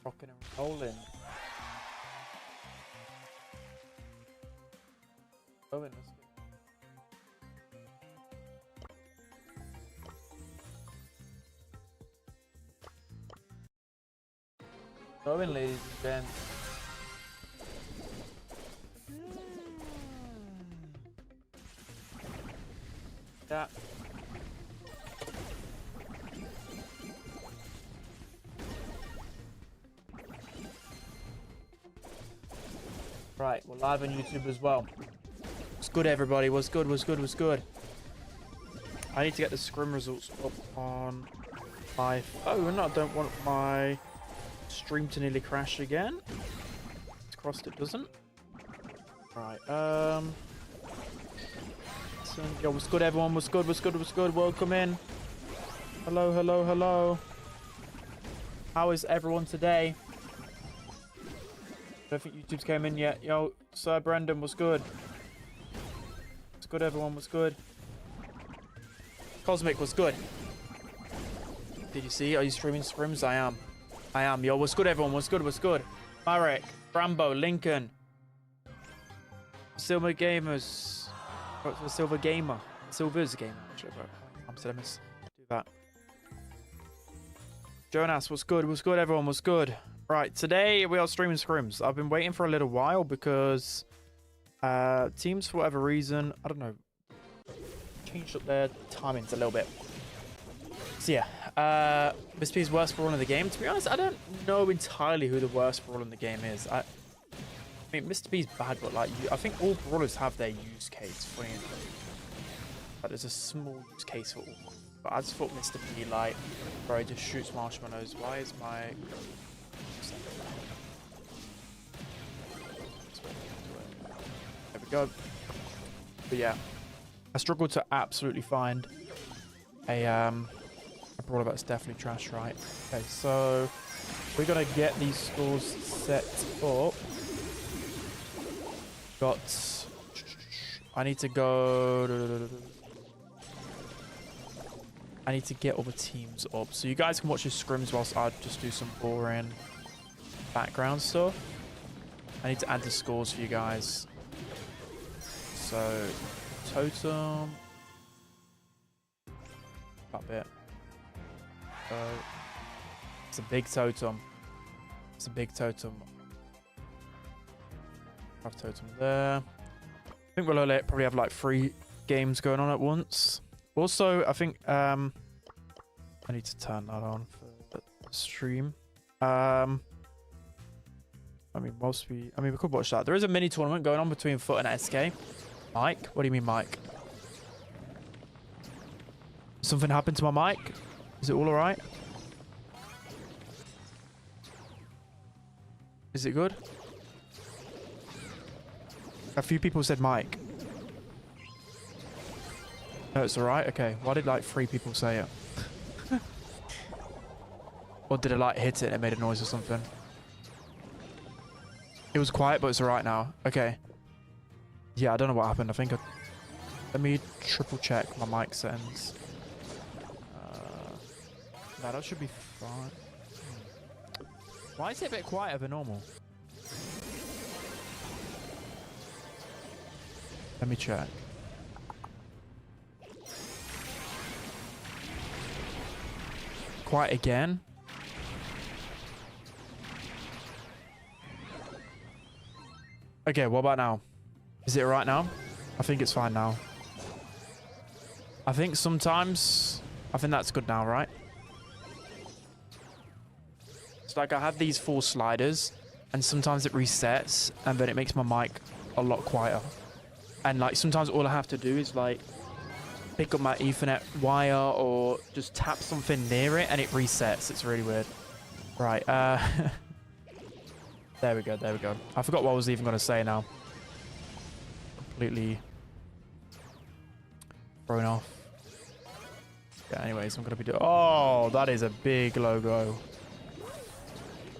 Rocking and rolling. Going, let's go. Going, ladies and gents. Yeah. Right, we're live on YouTube as well. What's good, everybody? What's good? What's good? What's good? I need to get the scrim results up on my phone. I don't want my stream to nearly crash again. It's crossed it doesn't. Right, yo, what's good, everyone? What's good? What's good? What's good? Welcome in. Hello, hello, hello. How is everyone today? I don't think YouTube's came in yet. Yo, Sir Brendan, what's good? What's good, everyone? What's good? Cosmic, what's good? Did you see? Are you streaming scrims? I am. I am. Yo, what's good, everyone? What's good? What's good? Marek, Brambo, Lincoln, Silver Gamers, Silver Gamer, Silver's Gamer. Actually, I'm still miss. Do that. Jonas, what's good? What's good, everyone? What's good? Right, today we are streaming scrims. I've been waiting for a little while because teams, for whatever reason, I don't know, changed up their timings a little bit. So yeah, Mr. P's worst brawler in the game. To be honest, I don't know entirely who the worst brawler in the game is. I mean, Mr. P's bad, but like, I think all brawlers have their use case. Funny enough. But there's a small use case for all. But I just thought Mr. P, like, bro, he just shoots marshmallows. Why is my... There we go. But yeah, I struggled to absolutely find a brawler that's definitely trash, right? Okay, so we're gonna get these scores set up. I need to go. I need to get all the teams up, so you guys can watch your scrims whilst I just do some boring background stuff. I need to add the scores for you guys. So, totem. That bit. It's a big totem. It's a big totem. Have totem there. I think we'll probably have like 3 games going on at once. Also, I think I need to turn that on for the stream. I mean, we could watch that. There is a mini tournament going on between Foot and SK. Mike? What do you mean, Mike? Something happened to my mic? Is it all alright? Is it good? A few people said Mike. No, it's alright? Okay. Why did like 3 people say it? Or did it like hit it and it made a noise or something? It was quiet, but it's alright now. Okay. Yeah, I don't know what happened. I think let me triple check my mic settings. No, that should be fine. Why is it a bit quieter than normal? Let me check. Quiet again? Okay, what about now? Is it right now? I think it's fine now. I think sometimes... I think that's good now, right? It's like I have these 4 sliders, and sometimes it resets, and then it makes my mic a lot quieter. And like sometimes all I have to do is like pick up my Ethernet wire or just tap something near it, and it resets. It's really weird. Right, there we go, there we go. I forgot what I was even going to say now. Completely thrown off. Yeah, anyways, I'm going to be doing... Oh, that is a big logo.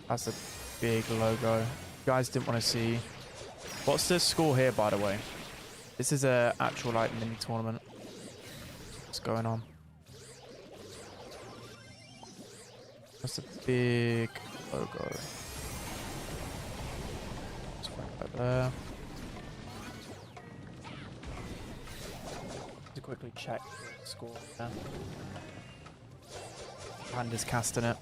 That's a big logo. You guys didn't want to see... What's the score here, by the way? This is a actual, like, mini tournament. What's going on? That's a big logo. Let's find right there. To quickly check the score. Yeah. Panda's casting it.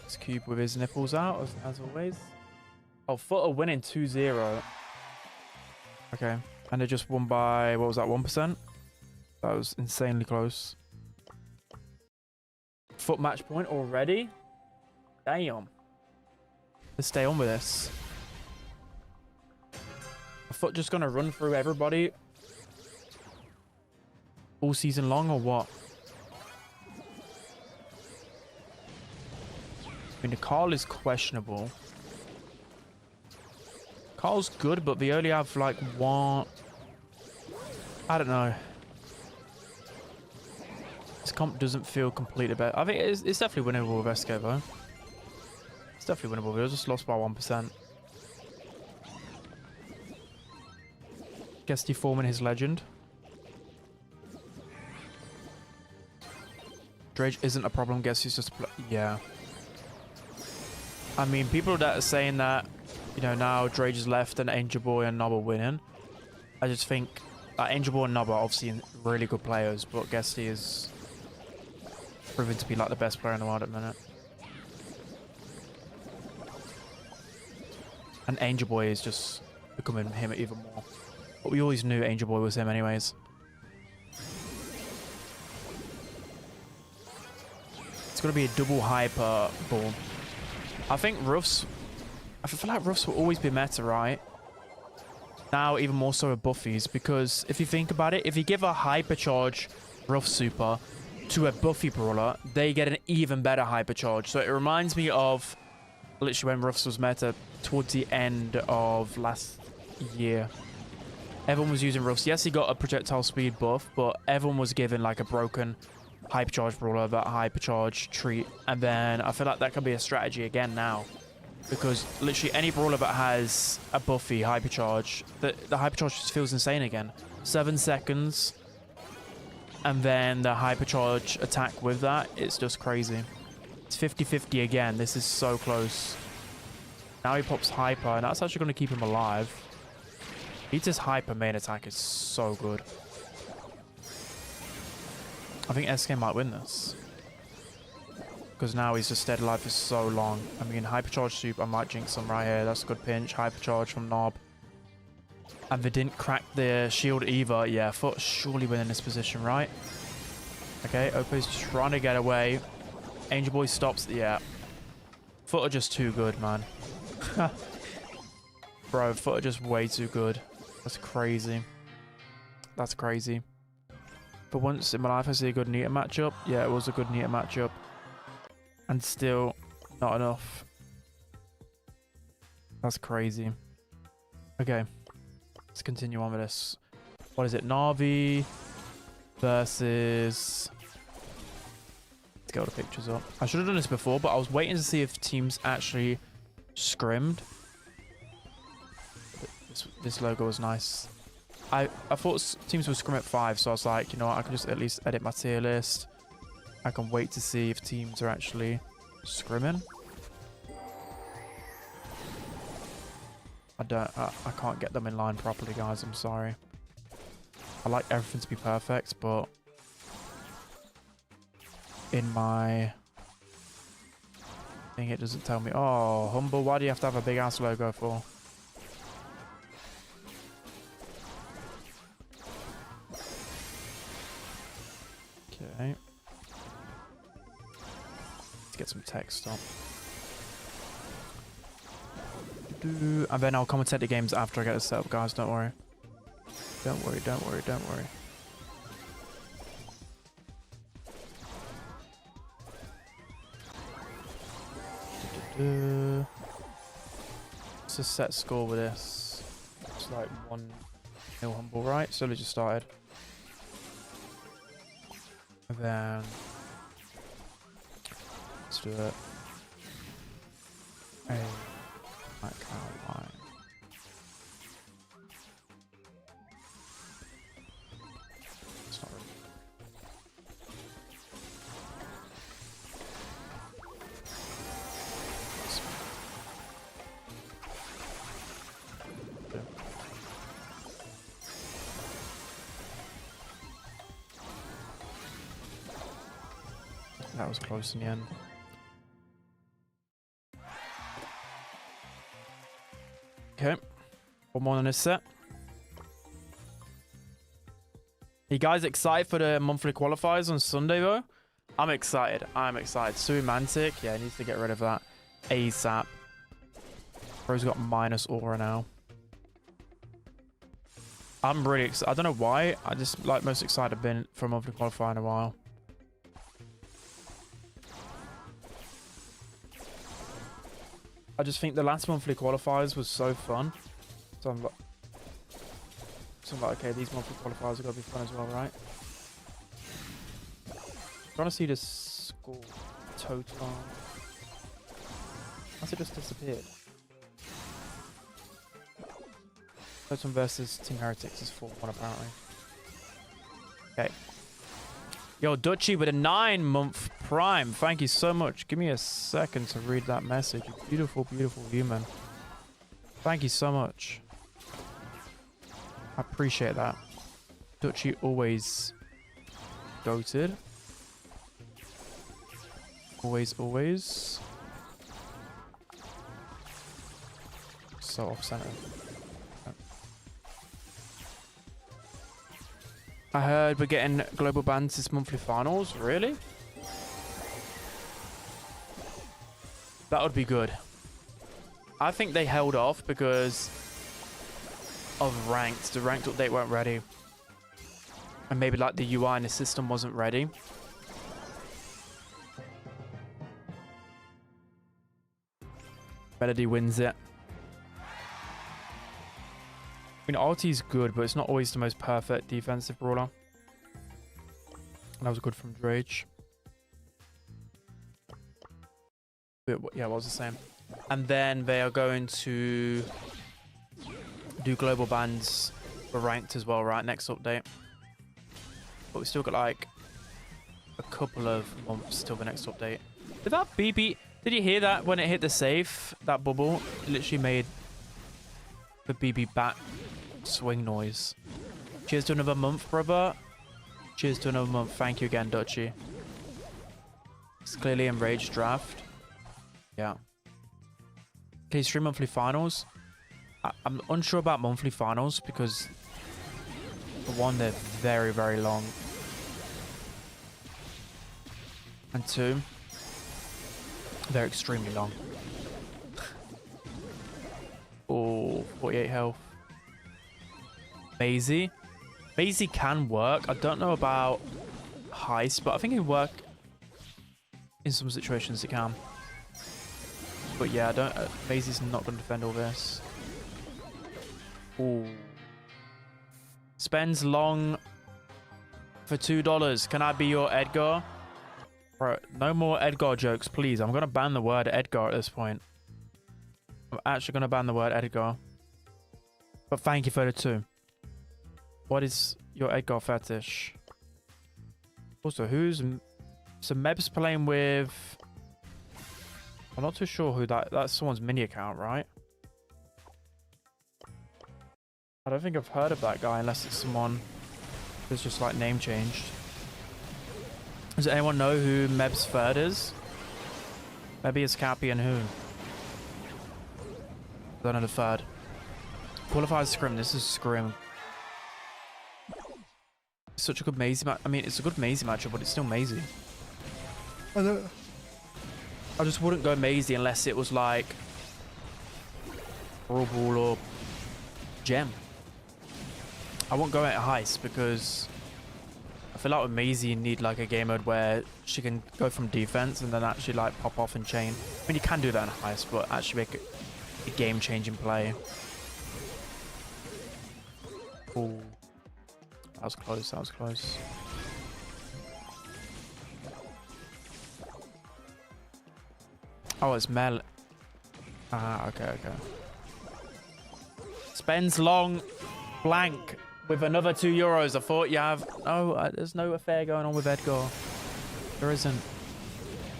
It's Cube with his nipples out, as always. Oh, Footer winning 2-0. Okay. And they just won by, what was that, 1%? That was insanely close. Foot match point already? Damn. Let's stay on with this. A Foot just gonna run through everybody all season long or what? I mean, the Carl is questionable. Carl's good, but they only have like one. I don't know. This comp doesn't feel completely better. I think it's definitely winnable with Esco though. It's definitely winnable. We just lost by 1%. Guess deforming his legend. Drage isn't a problem. Guess he's just yeah. I mean, people that are saying that, you know, now Drage is left and Angel Boy and Nob are winning. I just think Angel Boy and Nob are obviously really good players, but Guesty is proven to be like the best player in the world at the minute. And Angel Boy is just becoming him even more. But we always knew Angel Boy was him anyways. It's going to be a double hyper ball. I think Ruffs... I feel like Ruffs will always be meta, right? Now even more so with Buffies, because if you think about it, if you give a hypercharge Ruff super to a Buffy Brawler, they get an even better hypercharge. So it reminds me of literally when Ruffs was meta towards the end of last year. Everyone was using Ruffs. Yes, he got a projectile speed buff, but everyone was given like a broken hypercharge Brawler, that hypercharge treat. And then I feel like that could be a strategy again now. Because literally any Brawler that has a Buffy hypercharge, the hypercharge just feels insane again. 7 seconds. And then the hypercharge attack with that, it's just crazy. It's 50-50 again. This is so close. Now he pops hyper, and that's actually going to keep him alive. His hyper main attack is so good. I think SK might win this. Because now he's just stayed alive for so long. I mean, hypercharge soup, I might jinx him right here. That's a good pinch. Hypercharge from Nob. And they didn't crack the shield either. Yeah, Foot surely winning this position, right? Okay, Opo's trying to get away. Angel Boy stops. Yeah. Foot are just too good, man. Bro, Foot are just way too good. That's crazy. That's crazy. For once in my life, I see a good Nita matchup. Yeah, it was a good Nita matchup. And still, not enough. That's crazy. Okay. Let's continue on with this. What is it? Na'Vi versus... Let's get all the pictures up. I should have done this before, but I was waiting to see if teams actually scrimmed. This logo was nice. I thought teams would scrim at 5, so I was like, you know what, I can just at least edit my tier list. I can wait to see if teams are actually scrimming. I can't get them in line properly, guys. I'm sorry. I like everything to be perfect, but in my thing, it doesn't tell me. Oh, Humble, why do you have to have a big ass logo for? Okay. Let's get some text up. And then I'll commentate the games after I get this set up, guys. Don't worry. Don't worry, don't worry, don't worry. It's a set score with this. It's like 1-0 Humble, right? Slowly just started. And then let's do it. Like outline. It's not really. That was close in the end. Okay. One more on this set. You guys excited for the monthly qualifiers on Sunday, though? I'm excited. I'm excited. Sumantic. Yeah, he needs to get rid of that ASAP. Bro's got minus aura now. I'm really excited. I don't know why. I just like most excited I've been for a monthly qualifier in a while. I just think the last monthly qualifiers was so fun. So I'm like, okay, these monthly qualifiers are going to be fun as well, right? I'm trying to see the score total. Has it just disappeared? Totem versus Team Heretics is 4-1 apparently. Okay. Yo, Dutchy with a 9-month prime. Thank you so much. Give me a second to read that message. You beautiful, beautiful human. Thank you so much. I appreciate that. Dutchy always goated. Always, always. So off-center. I heard we're getting global bans this monthly finals. Really? That would be good. I think they held off because of ranked. The ranked update weren't ready. And maybe like the UI and the system wasn't ready. Melody wins it. I mean, ulti's good, but it's not always the most perfect defensive brawler. And that was good from Drage. But yeah, what was the same? And then they are going to do global bans for ranked as well, right? Next update. But we still got like a couple of months till the next update. Did that BB... Did you hear that when it hit the safe? That bubble? It literally made the BB back swing noise. Cheers to another month, brother. Cheers to another month. Thank you again, Dutchy. It's clearly enraged draft. Yeah. Okay, stream monthly finals. I'm unsure about monthly finals because for one, they're very, very long. And two, they're extremely long. Oh, 48 health. Maisie. Maisie can work. I don't know about heist, but I think it can work in some situations. It can. But yeah, I don't. Maisie's not going to defend all this. Ooh. Spends long for $2. Can I be your Edgar? Bro, no more Edgar jokes, please. I'm going to ban the word Edgar at this point. I'm actually going to ban the word Edgar. But thank you for the 2. What is your Edgar fetish? Also, who's... So Meb's playing with... I'm not too sure who that's someone's mini account, right? I don't think I've heard of that guy unless it's someone who's just like name changed. Does anyone know who Meb's third is? Maybe it's Cappy and who? I don't know the third. Qualifies Scrim. This is Scrim. Such a good Maisie match. I mean, it's a good Maisie matchup, but it's still Maisie. I just wouldn't go Maisie unless it was like Brawl Ball or Gem. I won't go at Heist because I feel like with Maisie you need like a game mode where she can go from defense and then actually like pop off and chain. I mean, you can do that in Heist, but actually make it a game-changing play. Ooh. That was close, that was close. Oh, it's Mel. Ah, okay, okay. Spends long blank with another €2. I thought you have... No, there's no affair going on with Edgar. There isn't.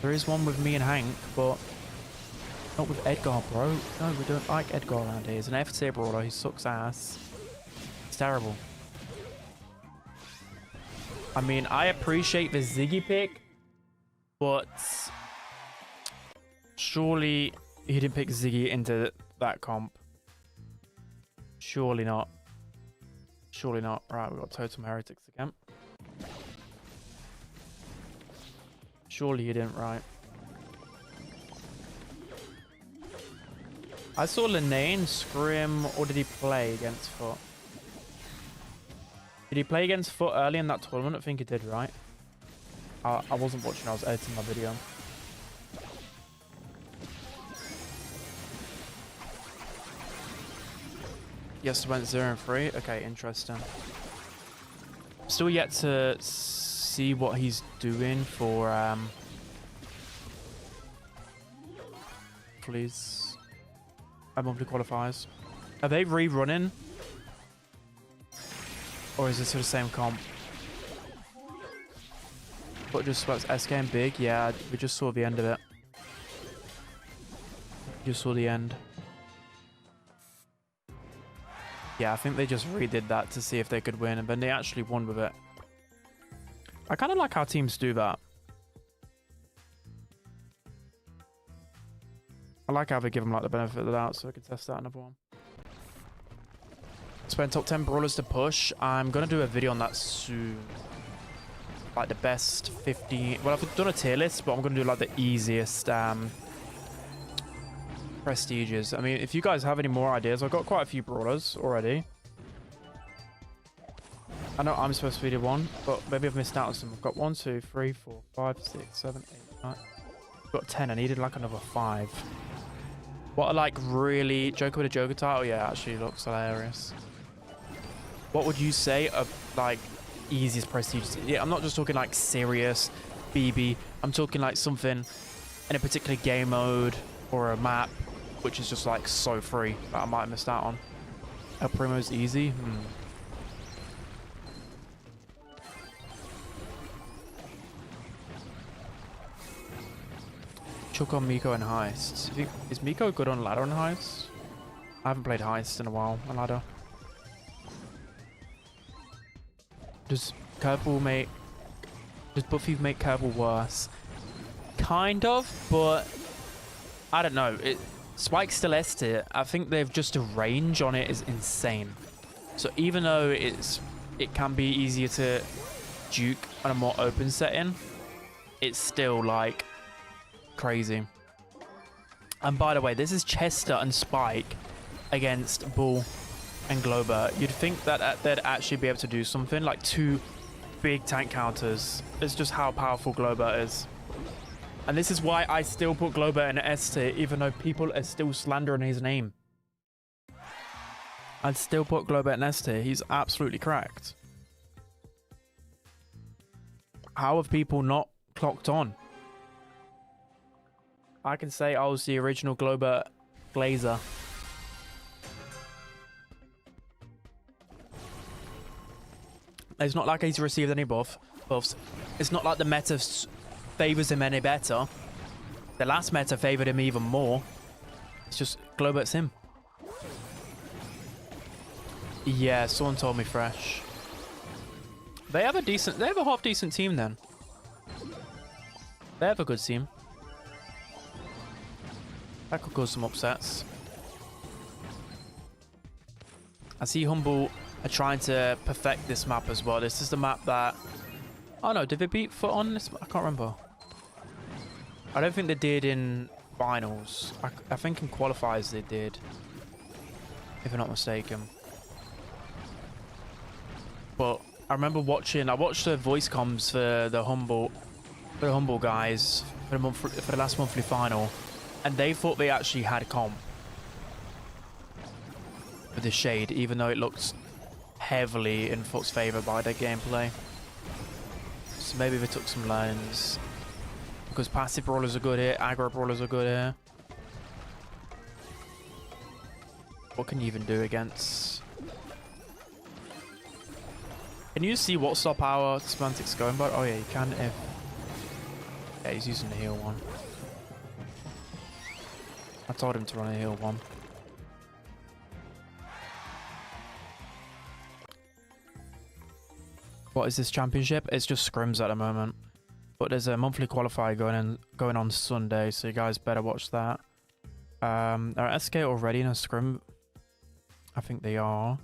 There is one with me and Hank, but not with Edgar, bro. No, we don't like Edgar around here. He's an FT brawler. He sucks ass. It's terrible. I mean, I appreciate the Ziggy pick, But surely he didn't pick Ziggy into that comp. Surely not. Surely not. Right, we've got Totem Heretics again. Surely he didn't, right? I saw Linane, Scrim, or did he play against Foot? Did he play against Foot early in that tournament? I think he did, right? I wasn't watching, I was editing my video. Yes, went 0-3. Okay, interesting. Still yet to see what he's doing for please. Monthly qualifiers. Are they rerunning? Or is this for the same comp? But just about SK and Big? Yeah, we just saw the end of it. Just saw the end. Yeah, I think they just redid that to see if they could win, and then they actually won with it. I kind of like how teams do that. I like how they give them like the benefit of the doubt, so I can test out another one. Spend top 10 brawlers to push. I'm going to do a video on that soon. Like the best 15... Well, I've done a tier list, but I'm going to do like the easiest prestiges. I mean, if you guys have any more ideas, I've got quite a few brawlers already. I know I'm supposed to be the one, but maybe I've missed out on some. I've got 1, 2, 3, 4, 5, 6, 7, 8, 9. I've got 10. I needed like another 5. What are like really... Joker with a Joker title? Yeah, actually looks hilarious. What would you say are like easiest prestige? Yeah, I'm not just talking like serious BB. I'm talking like something in a particular game mode or a map, which is just like so free that I might have missed out on. El Primo's easy? Chuck on Miko and Heist. Is Miko good on ladder and Heist? I haven't played Heist in a while on ladder. Does Buffy make Curveball worse? Kind of, but I don't know. Spike's still S tier. I think they've just the range on it is insane. So even though it can be easier to juke on a more open setting, it's still like crazy. And by the way, this is Chester and Spike against Bull and Glober. You'd think that they'd actually be able to do something like 2 big tank counters. It's just how powerful Glober is. And this is why I still put Glober in S tier, even though people are still slandering his name. I'd still put Glober in S tier. He's absolutely cracked. How have people not clocked on? I can say I was the original Glober Glazer. It's not like he's received any buffs. It's not like the meta favors him any better. The last meta favored him even more. It's just Globert's him. Yeah, someone told me fresh. They have a half decent team then. They have a good team. That could cause some upsets. I see Humble are trying to perfect this map as well. This is the map that... Oh no, did they beat Foot on this? I can't remember. I don't think they did in finals. I think in qualifiers they did. If I'm not mistaken. But I remember watching... I watched the voice comms for the Humble guys for the last monthly final. And they thought they actually had comp with the Shade, even though it looks heavily in Foot's favor by their gameplay. So maybe they took some learnings. Because passive brawlers are good here, aggro brawlers are good here. What can you even do against... Can you see what star power Semantic's going by? Oh yeah, you can if... Yeah, he's using the heal one. I told him to run a heal one. What is this championship? It's just scrims at the moment. But there's a monthly qualifier going on Sunday, so you guys better watch that. Are SK already in a scrim? I think they are.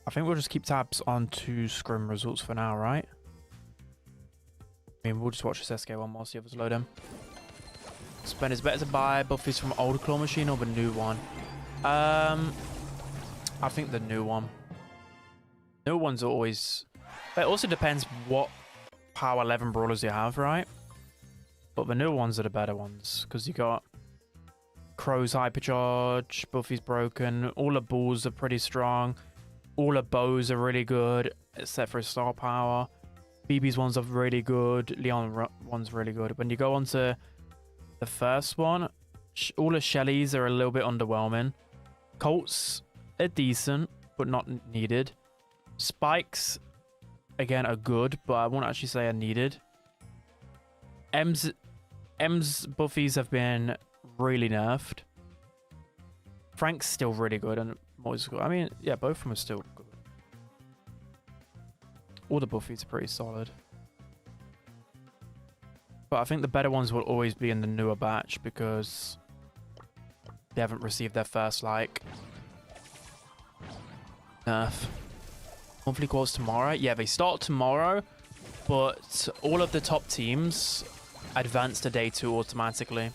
I think we'll just keep tabs on 2 scrim results for now, right? I mean, we'll just watch this SK one whilst the others load in. Spend is better to buy buffies from older claw machine or the new one? I think the new one. New ones are always... It also depends what power 11 brawlers you have, right? But the new ones are the better ones, because you got Crow's hypercharge, Buffy's broken, all the balls are pretty strong, all the bows are really good, except for his star power. BB's ones are really good, Leon one's really good. When you go on to the first one, all the Shellys are a little bit underwhelming. Colts are decent, but not needed. Spikes, again, are good, but I won't actually say are needed. M's buffies have been really nerfed. Frank's still really good, and Moy's good. I mean, yeah, both of them are still good. All the buffies are pretty solid. But I think the better ones will always be in the newer batch because they haven't received their first, like, nerf. Monthly calls tomorrow. Yeah, they start tomorrow, but all of the top teams advance to day 2 automatically.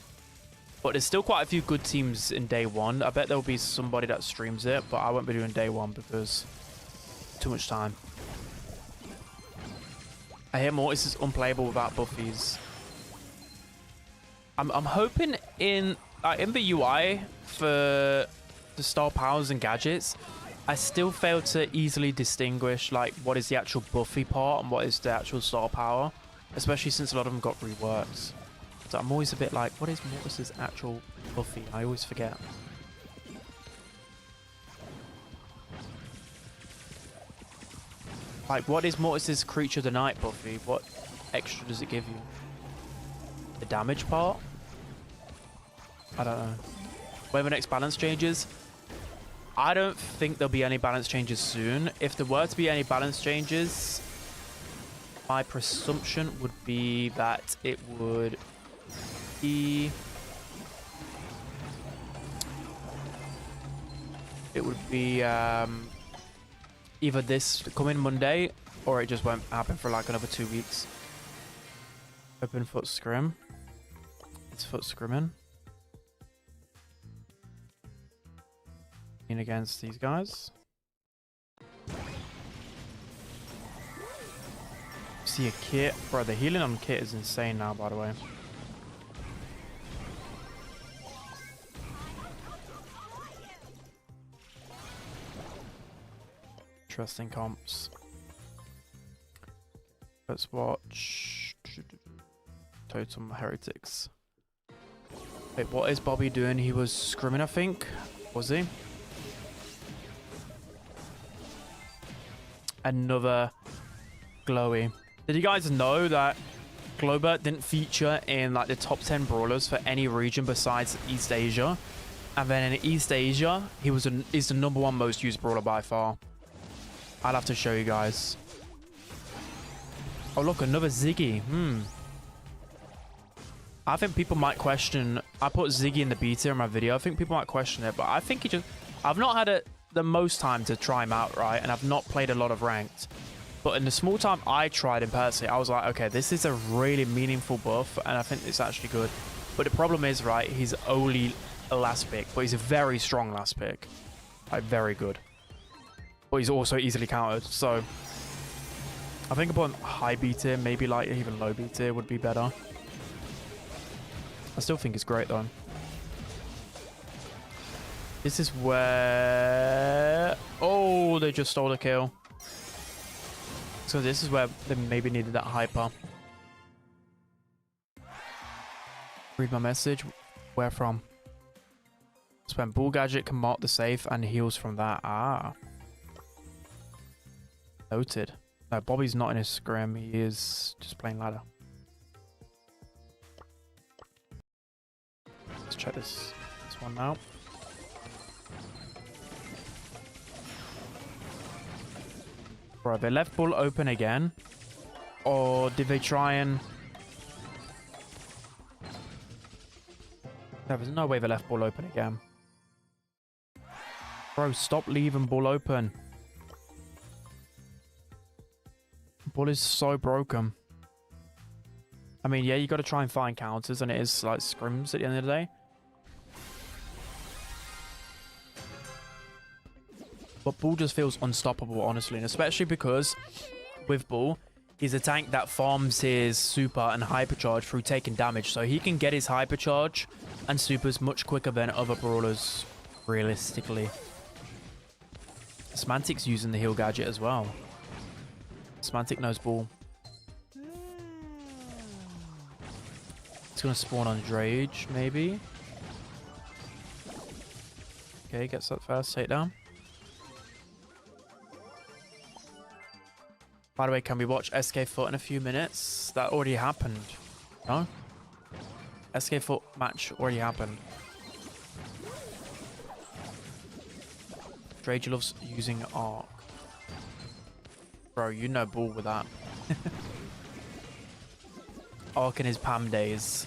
But there's still quite a few good teams in day 1. I bet there'll be somebody that streams it, but I won't be doing day 1 because too much time. I hear Mortis is unplayable without buffies. I'm hoping in the UI for the star powers and gadgets, I still fail to easily distinguish like what is the actual buffy part and what is the actual star power, especially since a lot of them got reworked. So I'm always a bit like, what is Mortis's actual buffy? I always forget. Like, what is Mortis's Creature of the Night buffy? What extra does it give you? The damage part? I don't know. When the next balance changes? I don't think there'll be any balance changes soon. If there were to be any balance changes, my presumption would be that it would be... It would be either this coming Monday, or it just won't happen for like another 2 weeks. Open foot scrim. It's foot scrimming. In against these guys. See a kit. Bro, the healing on kit is insane now, by the way. Interesting comps. Let's watch Totem Heretics. Wait, what is Bobby doing? He was scrimming, I think. Was he? Another glowy. Did you guys know that Globert didn't feature in like the top 10 brawlers for any region besides East Asia? And then in East Asia, he's the #1 most used brawler by far. I'll have to show you guys. Oh look, another Ziggy. I think people might question. I put Ziggy in the beta in my video. I think people might question it, but I think he just... I've not had the most time to try him out, right? And I've not played a lot of ranked. But in the small time I tried him personally, I was like, okay, this is a really meaningful buff, and I think it's actually good. But the problem is, right, he's only a last pick, but he's a very strong last pick. Like, very good. But he's also easily countered, so... I think upon high B tier, maybe like even low B tier would be better. I still think it's great though. This is where... Oh, they just stole a kill. So this is where they maybe needed that hyper. Read my message. Where from? It's when Bull Gadget can mark the safe and heals from that. Ah. Noted. No, Bobby's not in his scrim. He is just playing ladder. Let's check this one now. Right, they left Bull open again. Or did they try and... There was no way they left ball open again. Bro, stop leaving ball open. Ball is so broken. I mean, yeah, you got to try and find counters, and it is like scrims at the end of the day. But Bull just feels unstoppable, honestly, and especially because with Bull, he's a tank that farms his super and hypercharge through taking damage, so he can get his hypercharge and supers much quicker than other brawlers, realistically. Semantic's using the heal gadget as well. Semantic knows Bull. It's gonna spawn on Drage, maybe. Okay, gets that first takedown. By the way, can we watch SK Foot in a few minutes? That already happened. No? SK Foot match already happened. Drage loves using Arc. Bro, you know Bull with that. Arc in his Pam days.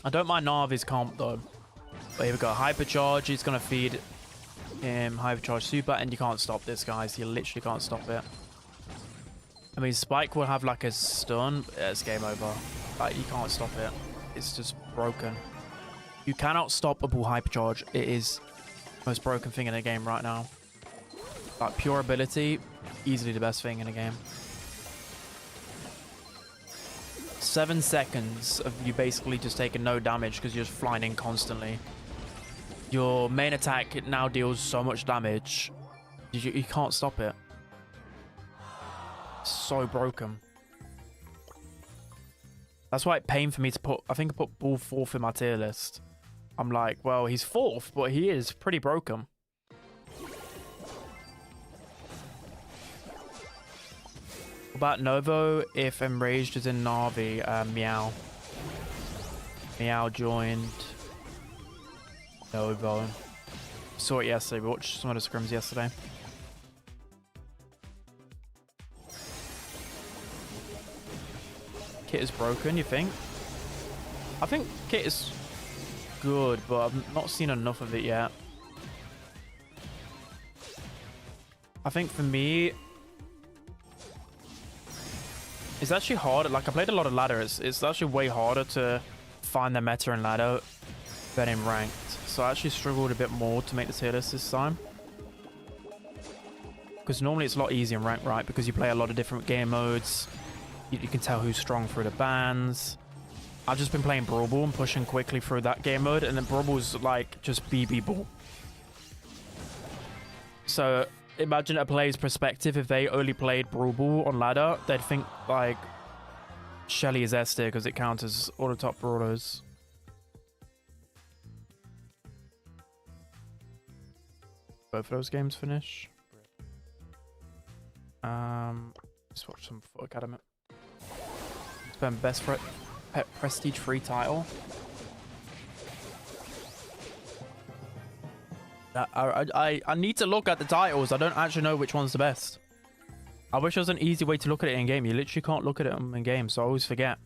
I don't mind Na'Vi's comp though. But here we go. Hypercharge. He's going to feed him hypercharge super, and you can't stop this, guys. You literally can't stop it. I mean, Spike will have like a stun. It's game over. Like, you can't stop it. It's just broken. You cannot stop a Bull hypercharge. It is the most broken thing in the game right now. Like, pure ability, easily the best thing in the game. 7 seconds of you basically just taking no damage because you're just flying in constantly. Your main attack now deals so much damage. You can't stop it. So broken. That's why it pained for me to put... I think I put Bull 4th in my tier list. I'm like, well, he's 4th, but he is pretty broken. What about Novo if Enraged is in Na'Vi? Meow. Meow joined Novo. Saw it yesterday. We watched some of the scrims yesterday. Kit is broken, you think? I think Kit is good, but I've not seen enough of it yet. I think for me, it's actually hard. Like, I played a lot of ladder. It's actually way harder to find the meta in ladder than in ranked. So I actually struggled a bit more to make the tier list this time. Because normally it's a lot easier in ranked, right? Because you play a lot of different game modes. You can tell who's strong through the bans. I've just been playing Brawl Ball and pushing quickly through that game mode. And then Brawl Ball's like just BB Ball. So imagine a player's perspective. If they only played Brawl Ball on ladder, they'd think like Shelly is S tier because it counts as all the top brawlers. Both of those games finish. Let's watch some Foot Academy. Spend best prestige free title. I need to look at the titles. I don't actually know which one's the best. I wish there was an easy way to look at it in game. You literally can't look at it in game, so I always forget.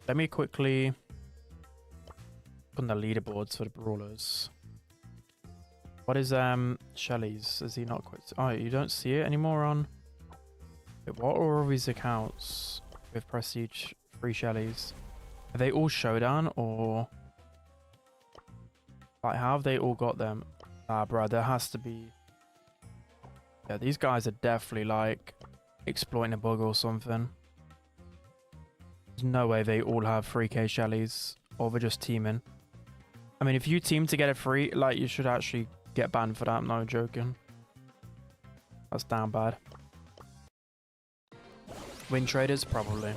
Let me quickly on the leaderboards for the brawlers. What is Shelly's? Is he not quite? Oh, you don't see it anymore on. Wait, what are all these accounts with prestige free Shelly's? Are they all Showdown or like how have they all got them? Ah, bro, there has to be. Yeah, these guys are definitely like exploiting a bug or something. There's no way they all have 3k Shelly's or they're just teaming. I mean, if you team to get a free, like, you should actually get banned for that. I'm not joking. That's down bad. Win traders, probably.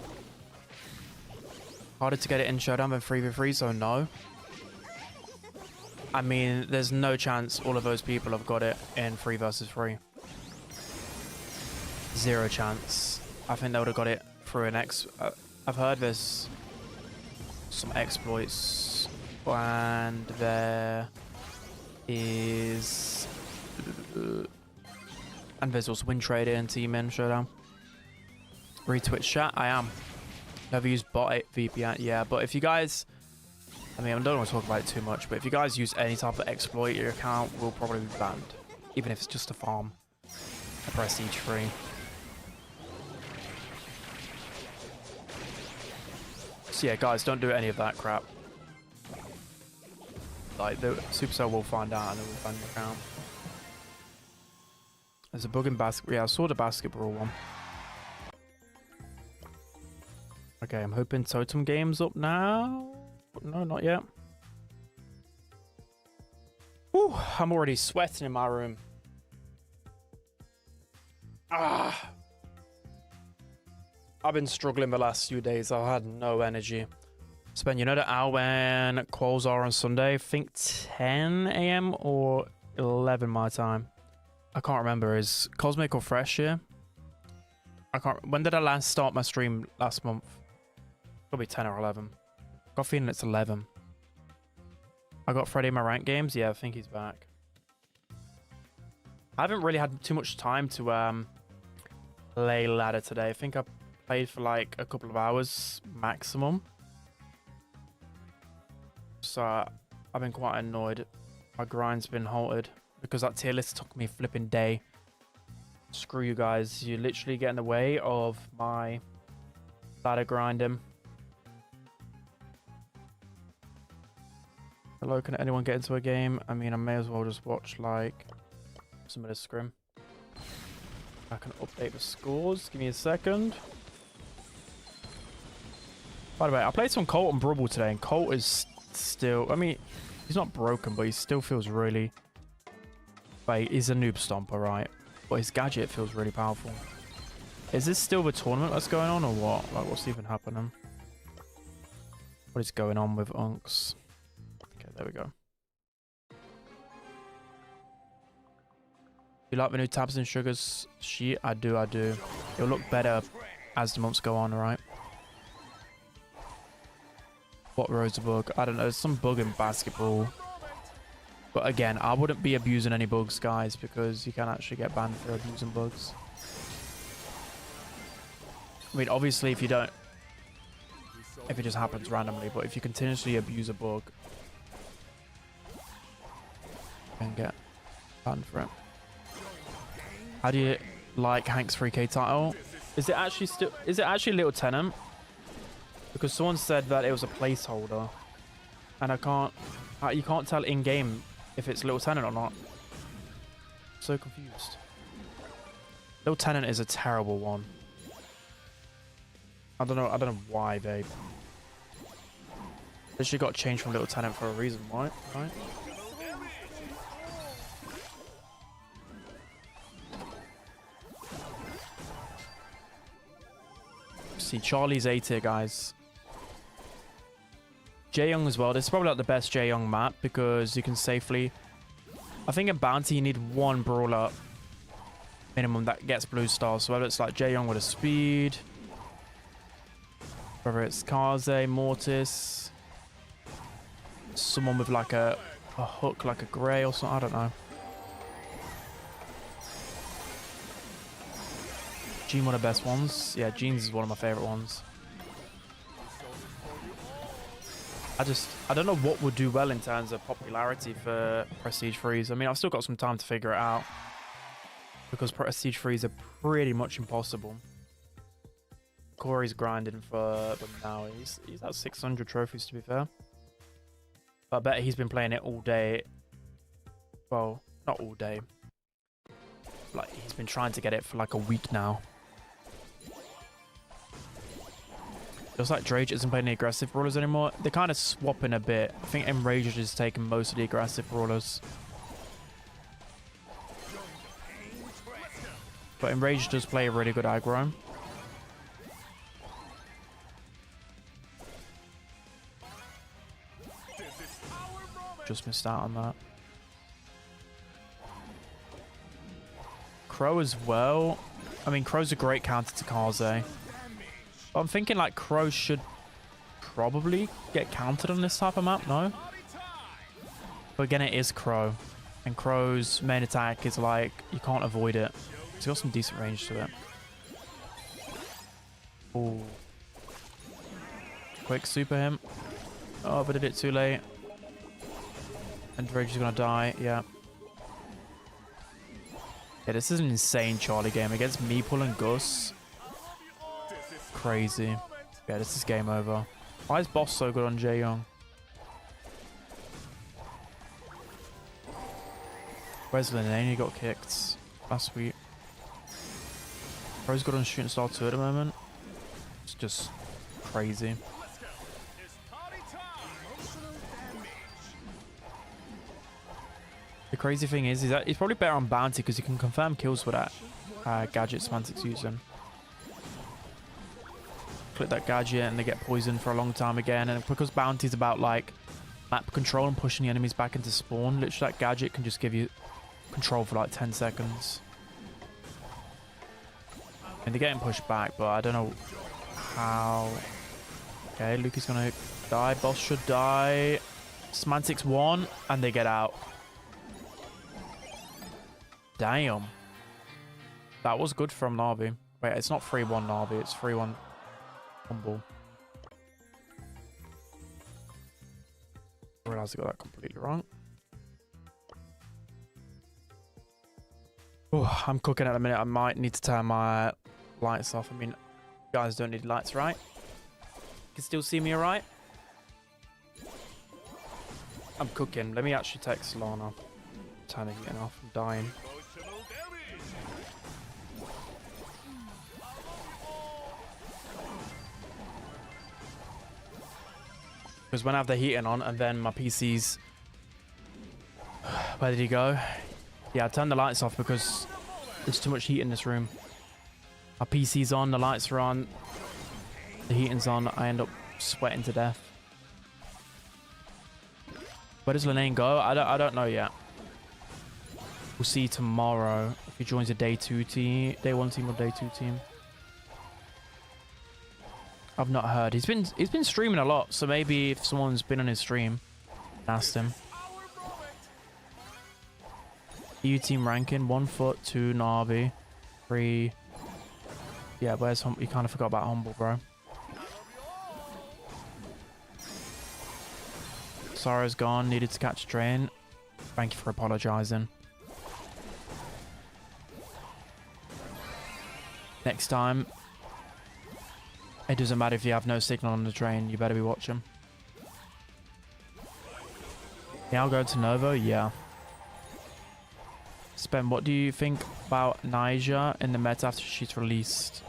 Harder to get it in Showdown than 3v3, so no. I mean, there's no chance all of those people have got it in 3 versus 3. Zero chance. I think they would have got it through an I've heard there's some exploits and they're is... And there's also win trader and team in Showdown. Retwitch chat, I am. Never used bot VPN, yeah, but if you guys... I mean, I don't want to talk about it too much, but if you guys use any type of exploit, your account will probably be banned. Even if it's just a farm. A prestige free. So yeah, guys, don't do any of that crap. Like, the Supercell will find out and they will ban your account. There's a bug in basket. Yeah, I saw the basketball one. Okay, I'm hoping Totem Game's up now. No, not yet. Whew, I'm already sweating in my room. Ah. I've been struggling the last few days. I've had no energy. Spen, you know the hour when quals are on Sunday? I think 10 a.m. or 11 my time. I can't remember. Is Cosmic or Fresh here? I can't. When did I last start my stream last month? Probably 10 or 11. Got a feeling it's 11. I got Freddy in my rank games. Yeah, I think he's back. I haven't really had too much time to play ladder today. I think I played for like a couple of hours maximum. So I've been quite annoyed. My grind's been halted because that tier list took me a flipping day. Screw you guys. You literally get in the way of my ladder grinding. Hello, can anyone get into a game? I mean, I may as well just watch like some of the scrim. I can update the scores. Give me a second. By the way, I played some Colt and Brubble today, and Colt is still... I mean, he's not broken, but he still feels really... Like, he's a noob stomper, right? But his gadget feels really powerful. Is this still the tournament that's going on, or what? Like, what's even happening? What is going on with Unks? Okay, there we go. You like the new tabs and sugars sheet? I do, I do. It'll look better as the months go on, alright? What rose bug? I don't know. There's some bug in basketball. But again, I wouldn't be abusing any bugs, guys, because you can actually get banned for abusing bugs. I mean, obviously, if you don't... If it just happens randomly, but if you continuously abuse a bug, you can get banned for it. How do you like Hank's 3K title? Is it actually still... Is it actually Little Tenant? Because someone said that it was a placeholder. And I can't... you can't tell in-game if it's Little Tenant or not. So confused. Little Tenant is a terrible one. I don't know why they... They should got changed from Little Tenant for a reason, right? See, Charlie's A tier, guys. Jae-Young as well. This is probably like the best Jae-Young map because you can safely... I think in Bounty you need one Brawler minimum that gets blue stars. So whether it's like Jae-Young with a speed, whether it's Kaze, Mortis, someone with like a hook, like a Grey or something, I don't know. Jean, one of the best ones. Yeah, Jean's is one of my favorite ones. I don't know what would do well in terms of popularity for Prestige Freeze. I mean, I've still got some time to figure it out. Because Prestige Freeze are pretty much impossible. Corey's grinding for them now. He's at 600 trophies, to be fair. But I bet he's been playing it all day. Well, not all day. Like, he's been trying to get it for like a week now. Feels like Drage isn't playing the aggressive brawlers anymore. They're kind of swapping a bit. I think Enraged is taking most of the aggressive brawlers. But Enraged does play a really good aggro. Just missed out on that. Crow as well. I mean, Crow's a great counter to Kaze. But I'm thinking like Crow should probably get countered on this type of map, no? But again, it is Crow. And Crow's main attack is like, you can't avoid it. He's got some decent range to it. Ooh. Quick super him. Oh, but did it too late. And Rage is gonna die, yeah. Yeah, this is an insane Charlie game against Meeple and Gus. Crazy. Yeah, this is game over. Why is Boss so good on Jaeyoung? Where's Linnea? He got kicked last week. Bro's good on Shooting Star 2 at the moment. It's just crazy. The crazy thing is that he's probably better on Bounty because he can confirm kills with that gadget Semantic's using. Click that gadget and they get poisoned for a long time again. And because Bounty's about like map control and pushing the enemies back into spawn, literally that gadget can just give you control for like 10 seconds. And they're getting pushed back, but I don't know how. Okay, Luki's gonna die. Boss should die. Semantics won, and they get out. Damn. That was good from Navi. Wait, it's not 3-1 Navi, it's 3-1 Humble. I realized I got that completely wrong. Oh, I'm cooking at a minute. I might need to turn my lights off. I mean, you guys don't need lights, right? You can still see me alright? I'm cooking. Let me actually text Lana. Turning it off. I'm dying. Because when I have the heating on and then my PC's... Where did he go? Yeah, I turned the lights off because there's too much heat in this room. My PC's on, the lights are on, the heating's on, I end up sweating to death. Where does Linnea go? I don't know yet. We'll see tomorrow if he joins a day 2 team, day 1 team or day 2 team. I've not heard. He's been streaming a lot, so maybe if someone's been on his stream, asked him. EU team ranking 1 foot, 2 Navi, 3. Yeah, where's Humble? You kind of forgot about Humble, bro. Sarah's gone. Needed to catch a train. Thank you for apologizing. Next time, it doesn't matter if you have no signal on the train. You better be watching. Yeah, I'll go to Novo. Yeah. Spen, what do you think about Nyjah in the meta after she's released?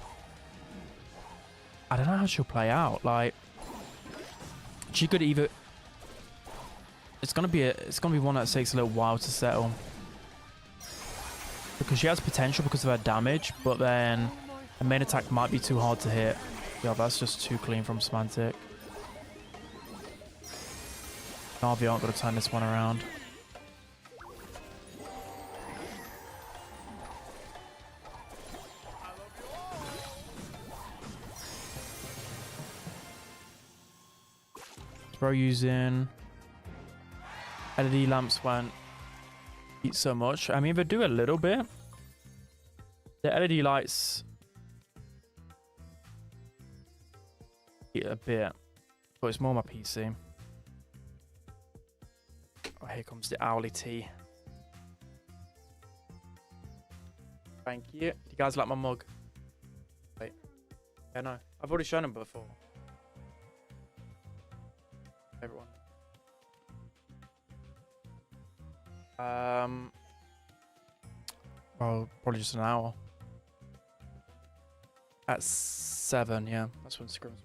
I don't know how she'll play out. Like, she could either... It's gonna be one that takes a little while to settle. Because she has potential because of her damage, but then her main attack might be too hard to hit. Yeah, that's just too clean from Semantic. Navi aren't gonna turn this one around. Bro using LED lamps won't eat so much. I mean, they do a little bit. The LED lights eat a bit, but it's more my PC. Oh, here comes the owly tea. Thank you. You guys like my mug? Wait. Yeah, no. I've already shown them before. Everyone. Well, probably just an hour. At 7, yeah. That's when Scrims.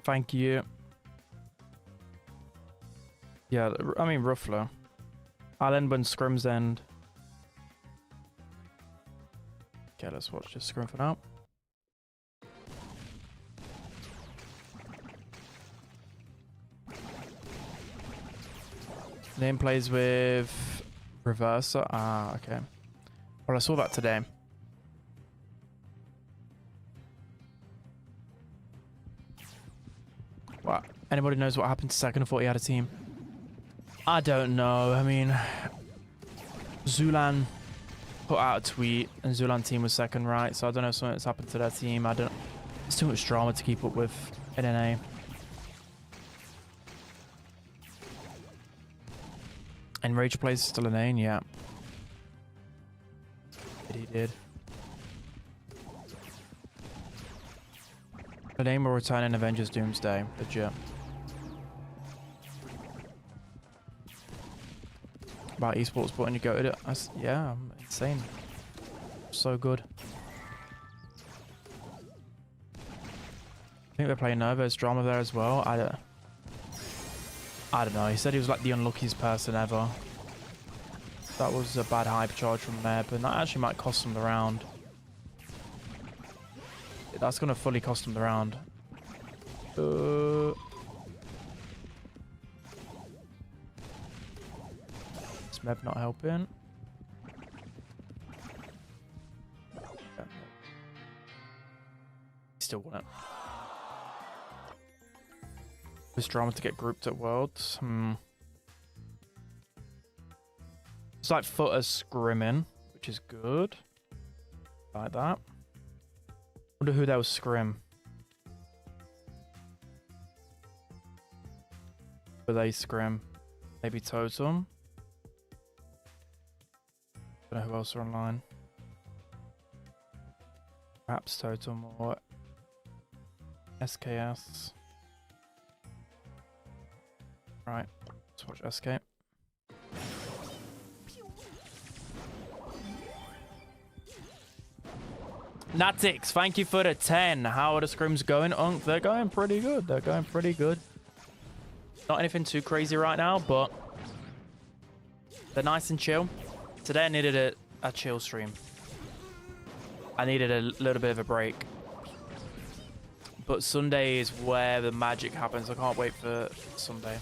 Thank you. Yeah, I mean, roughly. I'll end when Scrims end. Okay, let's watch this Scrim for now. Name plays with Reverser. Ah, okay. Well, I saw that today. What? Anybody knows what happened to Second? I thought he had a team. I don't know. I mean, Zulan put out a tweet and Zulan team was second, right? So I don't know if something's happened to their team. I don't. It's too much drama to keep up with in NA. And Rage plays still in A, yeah. He did. The name will return in Avengers Doomsday. Legit. About esports, but when you go to it, yeah, I'm insane. So good. I think they're playing Nova's drama there as well. I don't know. He said he was like the unluckiest person ever. That was a bad hypercharge from there, but that actually might cost him the round. That's going to fully cost him the round. Is Mev not helping? Yeah. He still won it. This drama to get grouped at Worlds. It's like Footer scrimming, which is good. Like that. Wonder who that was scrim. Were they scrim? Maybe Totem? Don't know who else are online. Perhaps Totem or SKS. Right, let's watch SK. Natix, thank you for the 10. How are the scrims going, Unk? They're going pretty good. They're going pretty good. Not anything too crazy right now, but they're nice and chill. Today I needed a chill stream. I needed a little bit of a break. But Sunday is where the magic happens. I can't wait for Sunday.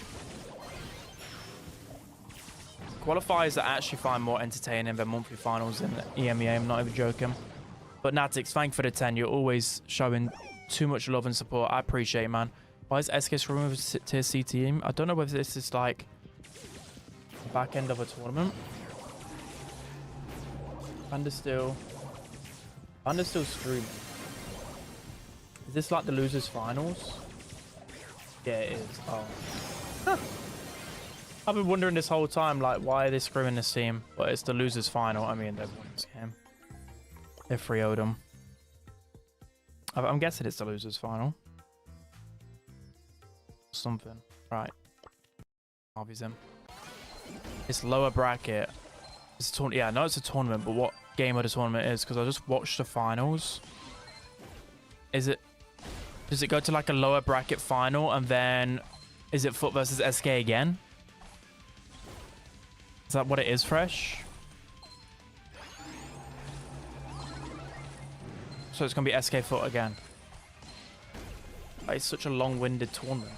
Qualifiers I actually find more entertaining than monthly finals in EMEA. I'm not even joking. But Natix, thank you for the 10. You're always showing too much love and support. I appreciate it, man. Why is SK screwing with tier C team? I don't know whether this is like the back end of a tournament. Panda's still streaming. Is this like the losers finals? Yeah, it is. Oh. Huh. I've been wondering this whole time, like, why are they screwing this team? But it's the losers final. I mean, they've won this game. They 3-0'd them. I'm guessing it's the losers final. Something. Right. Harvey's in. It's lower bracket. It's a tournament. Yeah, I know it's a tournament, but what game of the tournament is? Because I just watched the finals. Does it go to like a lower bracket final and then is it Foot versus SK again? Is that what it is, Fresh? So it's going to be SK Foot again. It's such a long-winded tournament.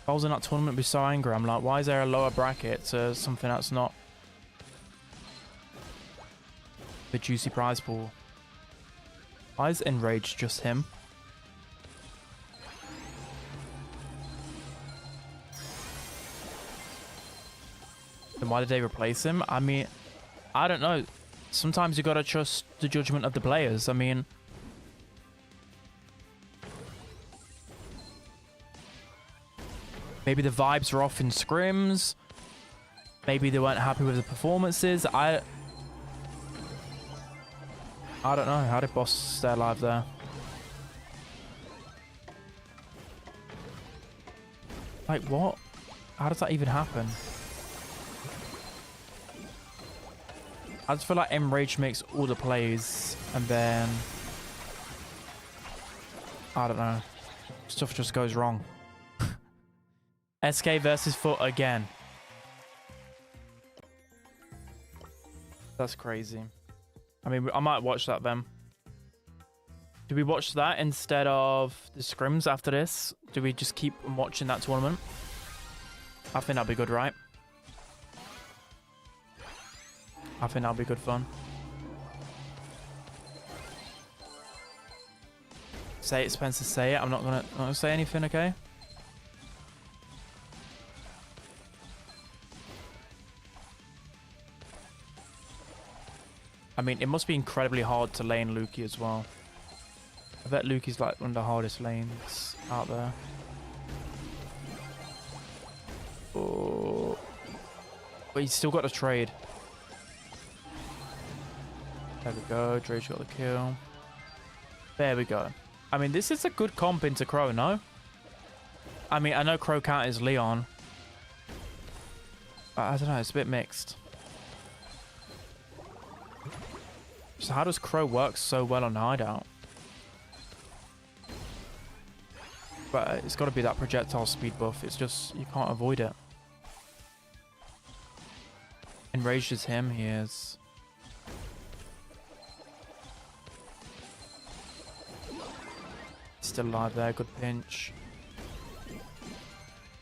If I was in that tournament, I'd be so angry. I'm like, why is there a lower bracket to something that's not the juicy prize pool? Why is Enraged just him? Then why did they replace him? I mean, I don't know. Sometimes you gotta trust the judgment of the players. I mean, maybe the vibes were off in scrims. Maybe they weren't happy with the performances. I don't know. How did Boss stay alive there? Like, what? How does that even happen? I just feel like Enrage makes all the plays and then I don't know. Stuff just goes wrong. SK versus Foot again. That's crazy. I mean, I might watch that then. Do we watch that instead of the scrims after this? Do we just keep watching that tournament? I think that'd be good, right? I think that'll be good fun. Say it, Spencer, say it. I'm not gonna say anything, okay? I mean, it must be incredibly hard to lane Lukey as well. I bet Lukey's like one of the hardest lanes out there. Oh. But he's still got a trade. There we go. Drake's got the kill. There we go. I mean, this is a good comp into Crow, no? I mean, I know Crow count is Leon. But I don't know. It's a bit mixed. So how does Crow work so well on Hideout? But it's got to be that projectile speed buff. It's just, you can't avoid it. Enraged is him. He is. Still alive there. Good pinch. I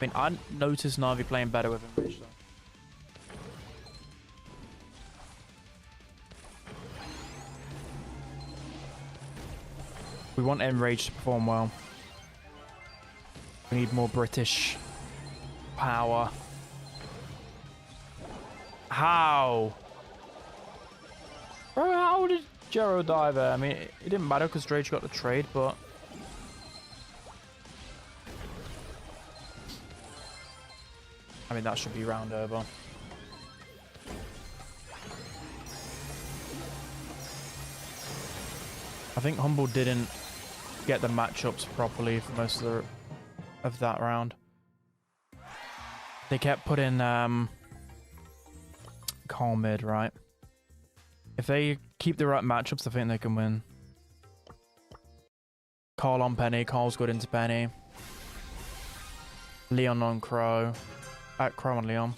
mean, I noticed Na'Vi playing better with Enraged though. We want Enraged to perform well. We need more British power. How? Bro, how did Jero die there? I mean, it didn't matter because Drake got the trade, but... I mean, that should be round over. I think Humble didn't get the matchups properly for most of that round. They kept putting Carl mid, right? If they keep the right matchups, I think they can win. Carl on Penny. Carl's good into Penny. Leon on Crow. Crow on Leon.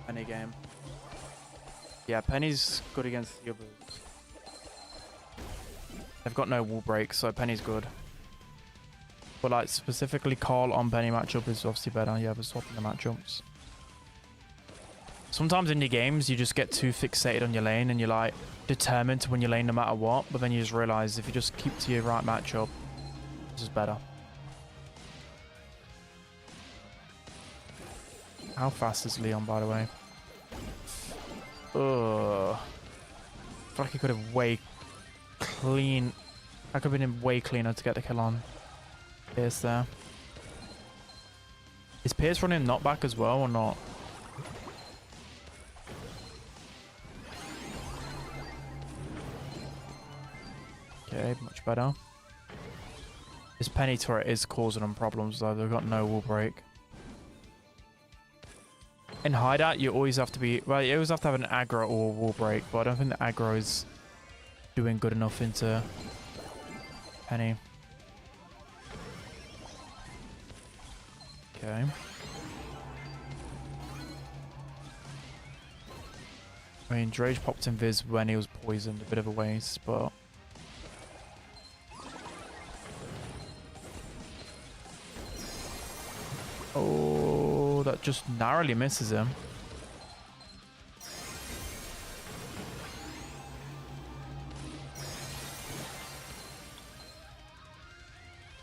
Penny game. Yeah, Penny's good against the others. They've got no wall break, so Penny's good. But like specifically Carl on Penny matchup is obviously better. Yeah, we're swapping the matchups. Sometimes in your games you just get too fixated on your lane and you're like determined to win your lane no matter what, but then you just realize if you just keep to your right matchup, this is better. How fast is Leon, by the way? Ugh. I feel like he could have way clean. I could have been way cleaner to get the kill on Pierce there. Is Pierce running knockback as well or not? Okay, much better. His Penny turret is causing them problems though. They've got no wall break. In Hideout, you always have to be... Well, you always have to have an aggro or wall break, but I don't think the aggro is doing good enough into Penny. Okay. I mean, Drage popped invis when he was poisoned. A bit of a waste, but... Oh, that just narrowly misses him.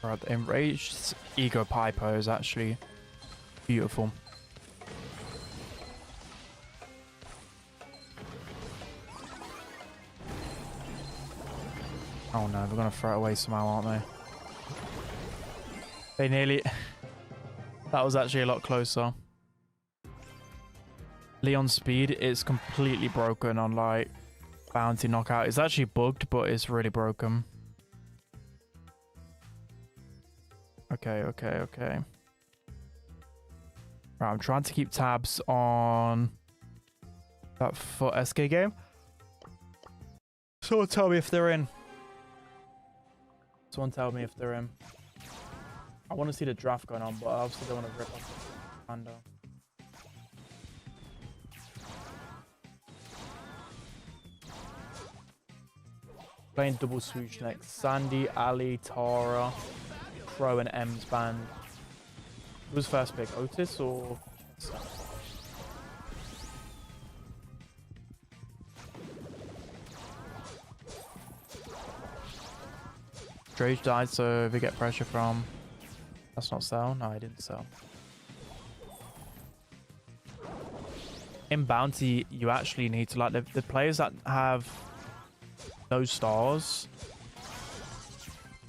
Right, the enraged ego Piper is actually beautiful. Oh no, they're gonna throw it away somehow, aren't they? They nearly... That was actually a lot closer. Leon's speed is completely broken on like bounty knockout. It's actually bugged, but it's really broken. Okay. Right, I'm trying to keep tabs on that for SK game. Someone tell me if they're in. Someone tell me if they're in. I want to see the draft going on, but I obviously don't want to rip off Mando. Playing double swoosh next. Sandy, Ali, Tara, Crow, and M's band. Who's first pick? Otis or... Drage died, so if we get pressure from... That's not sell? No, I didn't sell. in Bounty, you actually need to, like, the players that have those stars,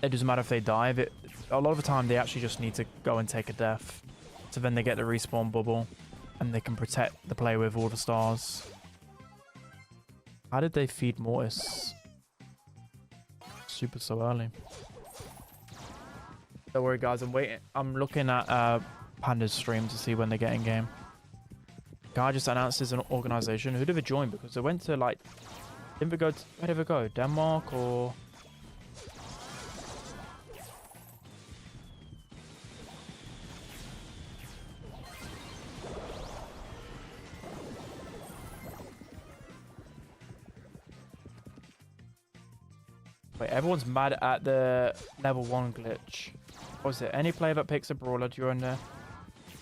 it doesn't matter if they die. A lot of the time, they actually just need to go and take a death. So then they get the respawn bubble, and they can protect the player with all the stars. How did they feed Mortis super so early? Don't worry, guys. I'm waiting. I'm looking at Panda's stream to see when they get in game. Guy just announced as an organization. Who did they join? Because they went to, like, didn't they go to, where did they go? Denmark or? Wait, everyone's mad at the level 1 glitch. What was it? Any player that picks a brawler during the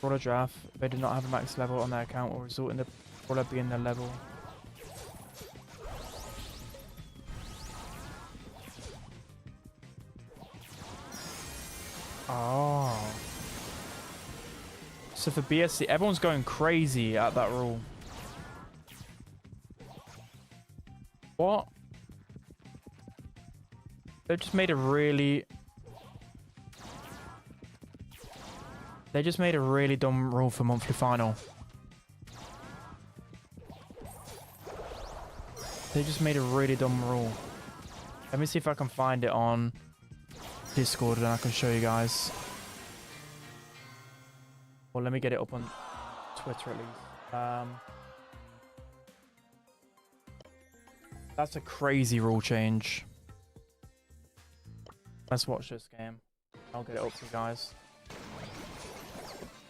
brawler draft, they do not have a max level on their account will result in the brawler being their level. Oh. So for BSC, everyone's going crazy at that rule. What? They just made a really... They just made a really dumb rule for monthly final. They just made a really dumb rule. Let me see if I can find it on Discord and I can show you guys. Well, let me get it up on Twitter at least. That's a crazy rule change. Let's watch this game. I'll get it up to you guys.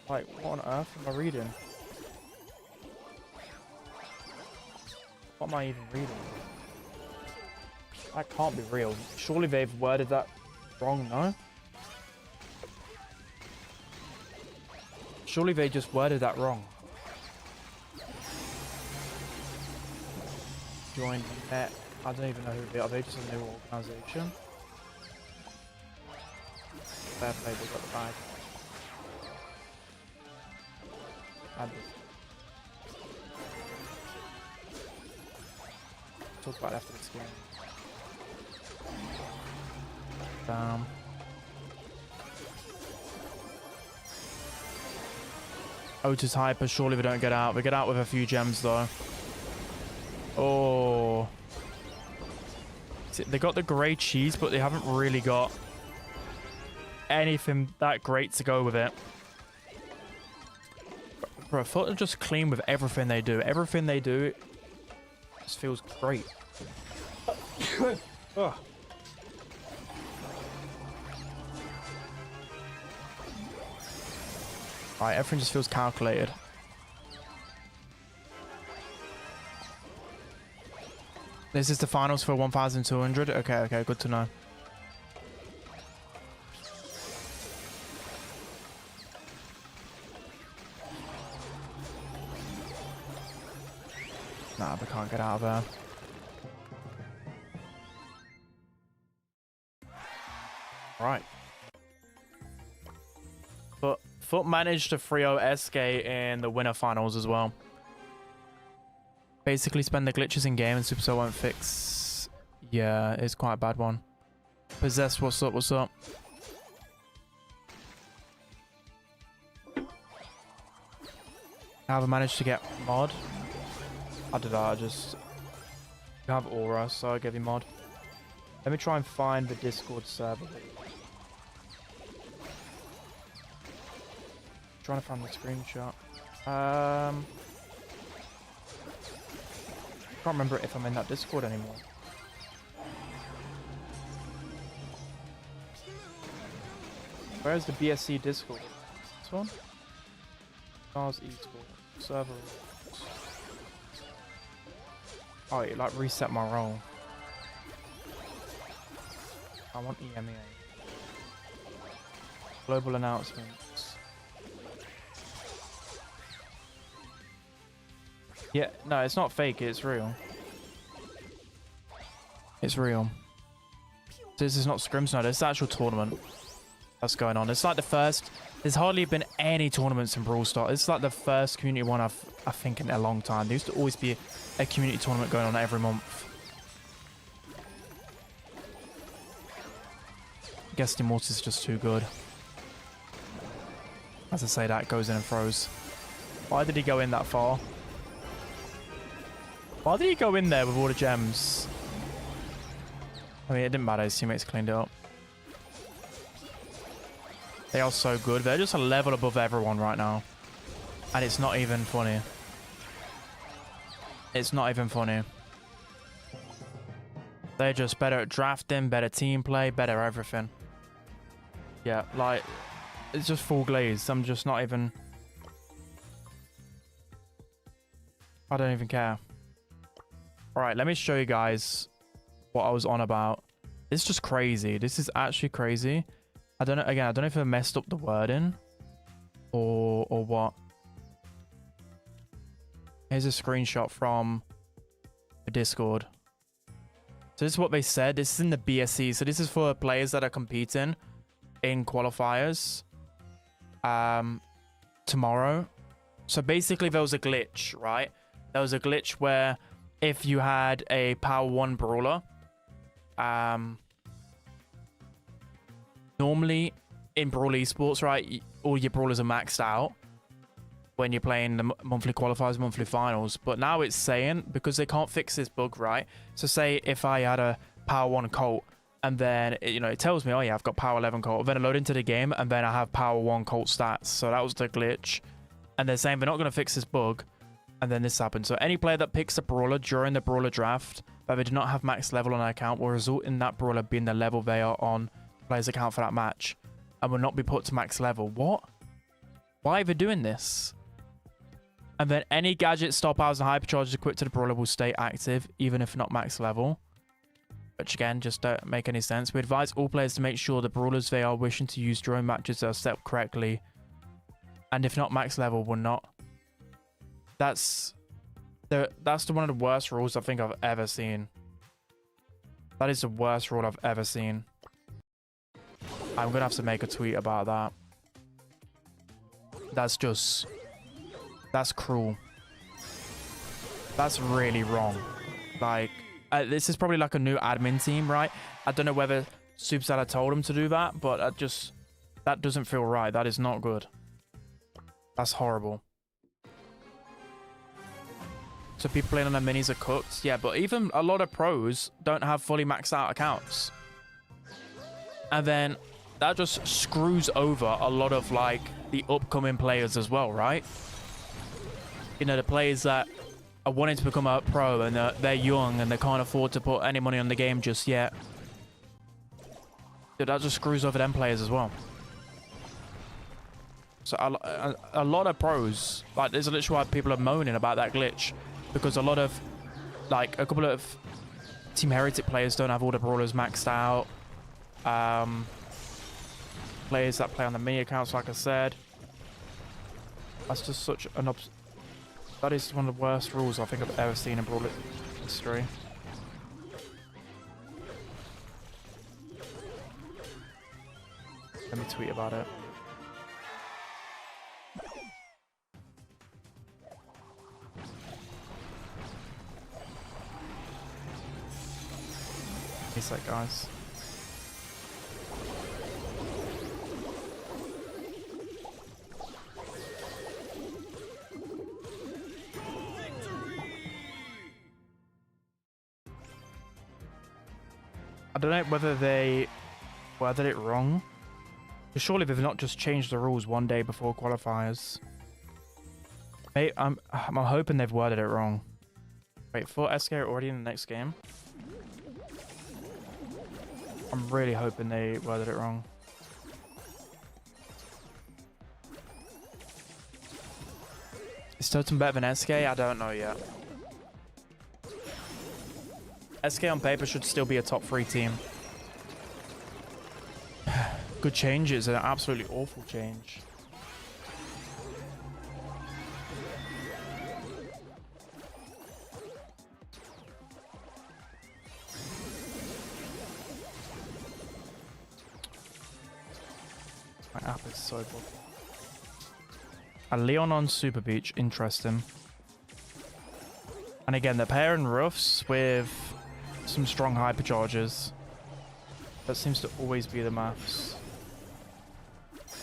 Like, what on earth am I reading? What am I even reading? That can't be real. Surely they've worded that wrong, no? Surely they just worded that wrong. Join net. I don't even know who they are. Are they just a new organization? Fair play, they got the bag. Add this. Talk about after this game. Oh, just hyper. Surely we don't get out. We get out with a few gems though. Oh. See, they got the grey cheese, but they haven't really got anything that great to go with it. Bro, Foot are just clean with everything they do. Everything they do just feels great. Ugh. Right, everything just feels calculated. This is the finals for 1,200. Okay, good to know. Nah, we can't get out of there. Right. But Foot managed to 3-0 SK in the winner finals as well. Basically spend the glitches in game and Supercell won't fix. Yeah, it's quite a bad one. Possess, what's up, what's up? Have I managed to get mod? I did that, I just... You have aura, so I gave you mod. Let me try and find the Discord server. Trying to find the screenshot. Can't remember if I'm in that Discord anymore. Where's the BSC Discord? This one? Stars esports server. Oh, it like reset my role. I want EMEA. Global announcements. Yeah, no, it's not fake, it's real. It's real. This is not Scrims, no, this is the actual tournament. that's going on. It's like the first... There's hardly been any tournaments in Brawl Stars. It's like the first community one I think in a long time. There used to always be a community tournament going on every month. I guess the Immortus is just too good. As I say, that goes in and throws. Why did he go in that far? Why did he go in there with all the gems? I mean, it didn't matter. His teammates cleaned it up. They are so good. They're just a level above everyone right now. And it's not even funny. It's not even funny. They're just better at drafting, better team play, better everything. Yeah, like, it's just full glaze. I'm just not even... I don't even care. Alright, let me show you guys what I was on about. It's just crazy. This is actually crazy. I don't know. Again, I don't know if I messed up the wording or what. Here's a screenshot from the Discord. So this is what they said. This is in the BSC. So this is for players that are competing in qualifiers tomorrow. So basically there was a glitch, right? There was a glitch where if you had a Power 1 Brawler, normally in Brawl esports, right, all your brawlers are maxed out when you're playing the monthly qualifiers, monthly finals. But now it's saying, because they can't fix this bug, right? So say if I had a Power 1 Colt, and then it tells me, oh yeah, I've got Power 11 Colt. Then I load into the game, and then I have Power 1 Colt stats. So that was the glitch. And they're saying they're not going to fix this bug, and then this happened. So any player that picks a brawler during the brawler draft, but they do not have max level on their account, will result in that brawler being the level they are on player's account for that match and will not be put to max level. What? Why are they doing this? And then any gadget, star powers, and hypercharges equipped to the brawler will stay active even if not max level, which again just don't make any sense. We advise all players to make sure the brawlers they are wishing to use during matches are set up correctly, and if not max level, will not. That's one of the worst rules I think I've ever seen. That is the worst rule I've ever seen. I'm gonna have to make a tweet about that. That's cruel. That's really wrong. Like, this is probably like a new admin team, right? I don't know whether Supercell had told him to do that, but that doesn't feel right. That is not good. That's horrible. So people playing on their minis are cooked. Yeah, but even a lot of pros don't have fully maxed out accounts. And then that just screws over a lot of like the upcoming players as well, right? The players that are wanting to become a pro and they're young and they can't afford to put any money on the game just yet. Dude, that just screws over them players as well. So a lot of pros, like, there's literally why people are moaning about that glitch, because a lot of, like, a couple of Team Heretic players don't have all the brawlers maxed out. Players that play on the mini accounts, like I said. That's just such an that is one of the worst rules I think I've ever seen in Brawl history. Let me tweet about it. Peace out, guys. I don't know whether they worded it wrong. But surely they've not just changed the rules one day before qualifiers. I'm hoping they've worded it wrong. Wait, for SK already in the next game? I'm really hoping they worded it wrong. Is Totem better than SK? I don't know yet. SK on paper should still be a top 3 team. Good changes, an absolutely awful change. My app is so buggy. A Leon on Super Beach, interesting. And again, they're pairing Ruffs with some strong hypercharges. That seems to always be the maths.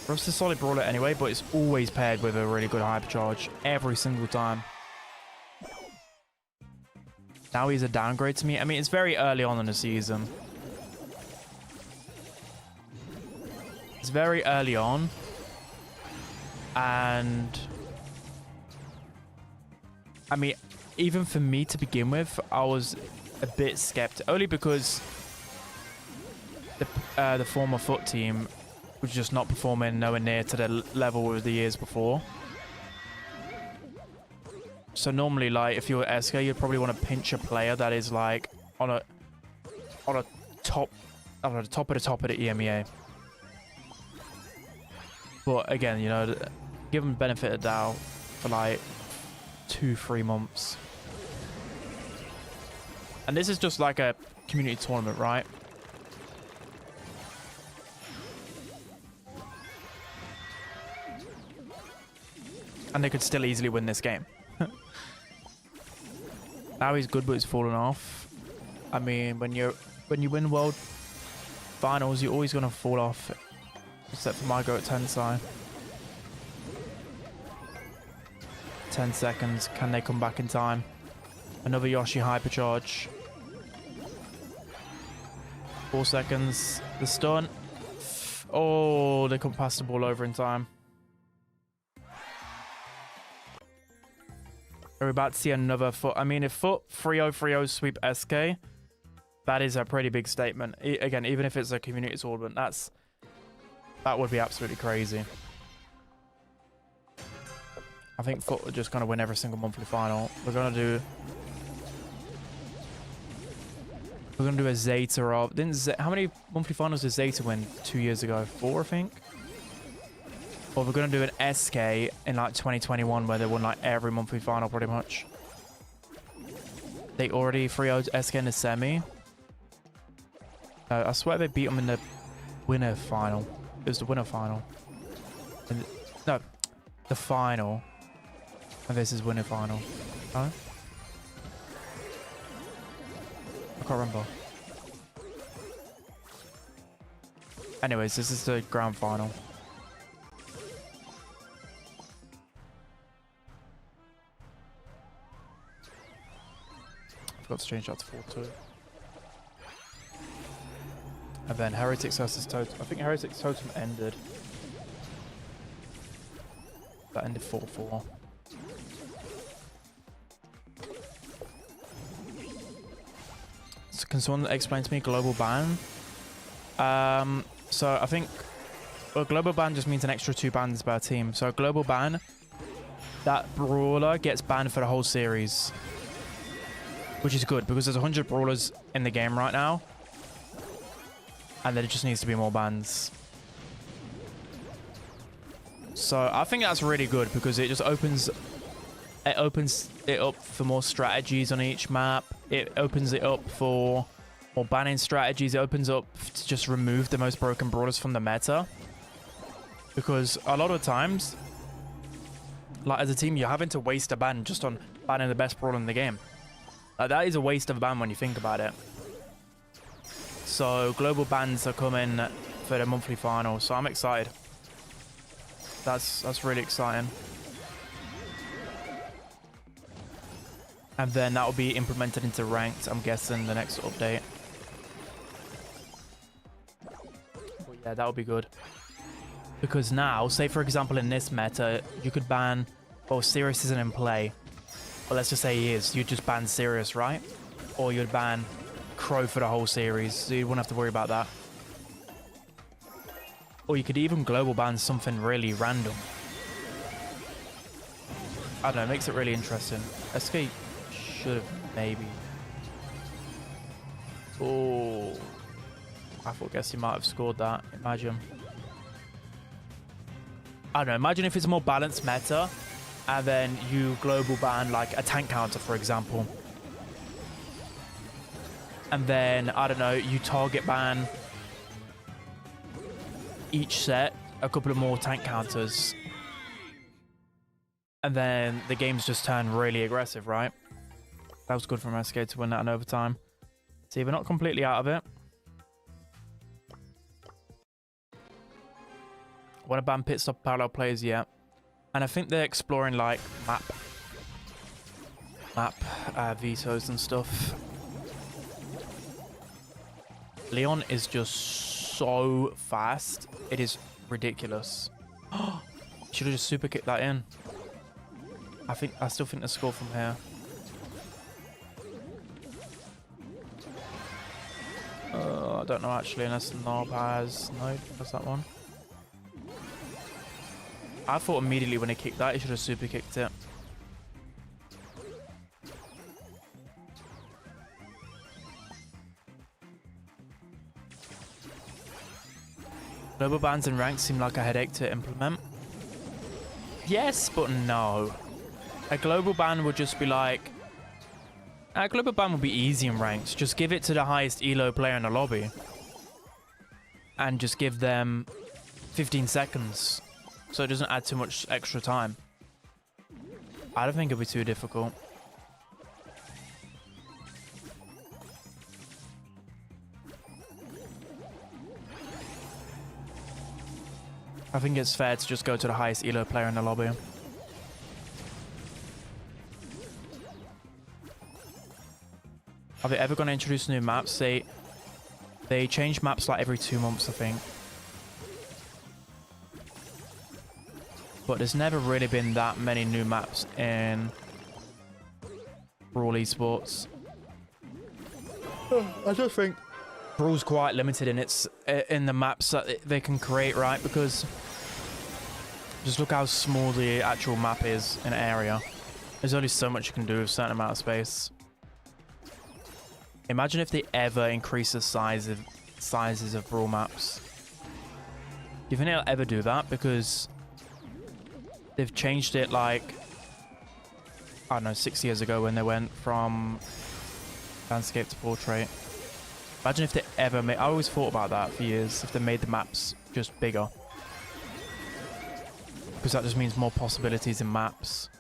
Ruff's a solid brawler anyway, but it's always paired with a really good hypercharge every single time. Now he's a downgrade to me. I mean, it's very early on in the season. It's very early on. And I mean, even for me to begin with, I was a bit skeptical, only because the former Foot team was just not performing nowhere near to the level of the years before. So normally, like, if you're SK, you'd probably want to pinch a player that is like on a top, I don't know, the top of the EMEA. But again, you know, give them the benefit of the doubt for like 2-3 months. And this is just like a community tournament, right? And they could still easily win this game. Now he's good, but he's fallen off. I mean, when you win world finals, you're always gonna fall off, except for my go at Tensai. 10 seconds. Can they come back in time? Another Yoshi hypercharge. 4 seconds. The stun. Oh, they couldn't pass the ball over in time. We're about to see another Foot. I mean, if Foot 3-0-3-0 sweep SK, that is a pretty big statement. Again, even if it's a community tournament, that would be absolutely crazy. I think Foot are just going to win every single monthly final. We're going to do a Zeta of... How many monthly finals did Zeta win 2 years ago? 4, I think? Or we're going to do an SK in like 2021 where they won like every monthly final pretty much. They already 3-0'd SK in the semi. I swear they beat them in the winner final. It was the winner final. No, the final. And this is winner final. No? I can't remember. Anyways, this is the grand final. Forgot to change that to 4-2. And then Heretics versus Totem. I think Heretics Totem ended. That ended 4-4. So can someone explain to me global ban? So I think, well, global ban just means an extra 2 bans per team. So global ban, that brawler gets banned for the whole series. Which is good, because there's 100 brawlers in the game right now. And there just needs to be more bans. So I think that's really good, because it just opens it up for more strategies on each map. It opens it up for more banning strategies. It opens up to just remove the most broken brawlers from the meta. Because a lot of times, like as a team, you're having to waste a ban just on banning the best brawler in the game. That is a waste of a ban when you think about it. So global bans are coming for the monthly final, so I'm excited. That's really exciting. And then that will be implemented into ranked, I'm guessing, the next update. But yeah, that would be good. Because now, say for example in this meta, you could ban... Oh, Sirius isn't in play. But let's just say he is. You'd just ban Sirius, right? Or you'd ban Crow for the whole series, so you wouldn't have to worry about that. Or you could even global ban something really random. I don't know, it makes it really interesting. SK should have maybe... Oh, I guess he might have scored that. Imagine. I don't know, imagine if it's a more balanced meta, and then you global ban like a tank counter, for example. And then, I don't know, you target ban each set a couple of more tank counters. And then the game's just turned really aggressive, right? That was good from SK to win that in overtime. See, we're not completely out of it. Want to ban pit stop parallel players yet. And I think they're exploring like map vetoes and stuff. Leon is just so fast. It is ridiculous. Should have just super kicked that in. I still think the score from here. I don't know actually, unless Nob has that one. I thought immediately when he kicked that, he should have super kicked it. Global bans and ranks seem like a headache to implement. Yes, but no. A global ban would just be like... A global ban would be easy in ranks. Just give it to the highest elo player in the lobby. And just give them 15 seconds. So it doesn't add too much extra time. I don't think it'll be too difficult. I think it's fair to just go to the highest elo player in the lobby. Are they ever going to introduce new maps? They change maps like every 2 months, I think. But there's never really been that many new maps in Brawl esports. I just think Brawl's quite limited in the maps that they can create, right? Because just look how small the actual map is in an area. There's only so much you can do with a certain amount of space. Imagine if they ever increase the sizes of Brawl maps. Do you think they'll ever do that? Because they've changed it like, I don't know, 6 years ago when they went from landscape to portrait. Imagine if they ever made... I always thought about that for years, if they made the maps just bigger. Because that just means more possibilities in maps.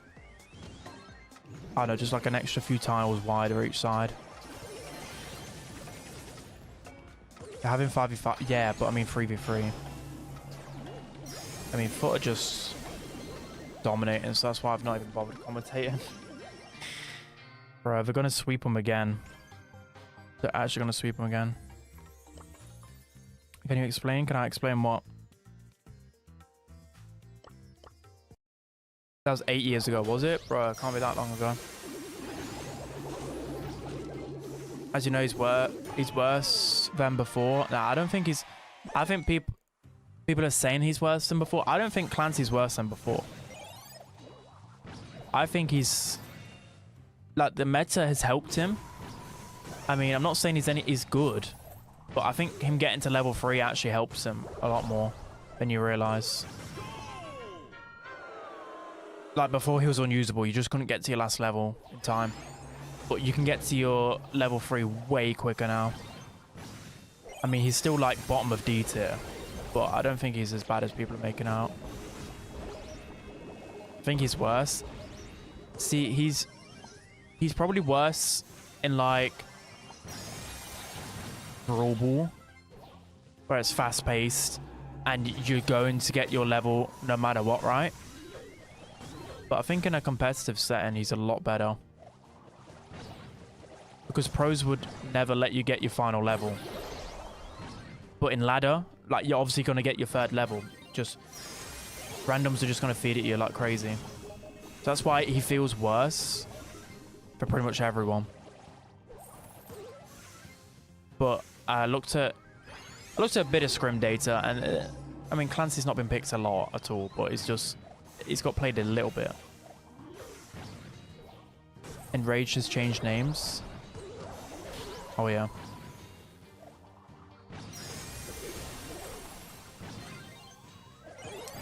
I don't know, just like an extra few tiles wider each side. They're having 5v5, yeah, but I mean 3v3. I mean, Foot are just dominating, so that's why I've not even bothered commentating. Bro, they're going to sweep them again. They're actually going to sweep them again. Can you explain? Can I explain what? That was 8 years ago, was it? Bro, it can't be that long ago. As you know, he's worse than before. Nah, I don't think he's... I think people are saying he's worse than before. I don't think Clancy's worse than before. I think he's... Like, the meta has helped him. I mean, I'm not saying he's good. But I think him getting to level 3 actually helps him a lot more than you realise. Like, before he was unusable. You just couldn't get to your last level in time. But you can get to your level 3 way quicker now. I mean, he's still like bottom of D tier. But I don't think he's as bad as people are making out. I think he's worse. See, he's probably worse in like Brawl Ball, where it's fast paced and you're going to get your level no matter what, right? But I think in a competitive setting, he's a lot better. Because pros would never let you get your final level. But in ladder, like, you're obviously going to get your 3rd level. Just randoms are just going to feed at you like crazy. So that's why he feels worse for pretty much everyone. But I looked at a bit of Scrim data, and I mean, Clancy's not been picked a lot at all, but he's got played a little bit. Enraged has changed names. Oh yeah.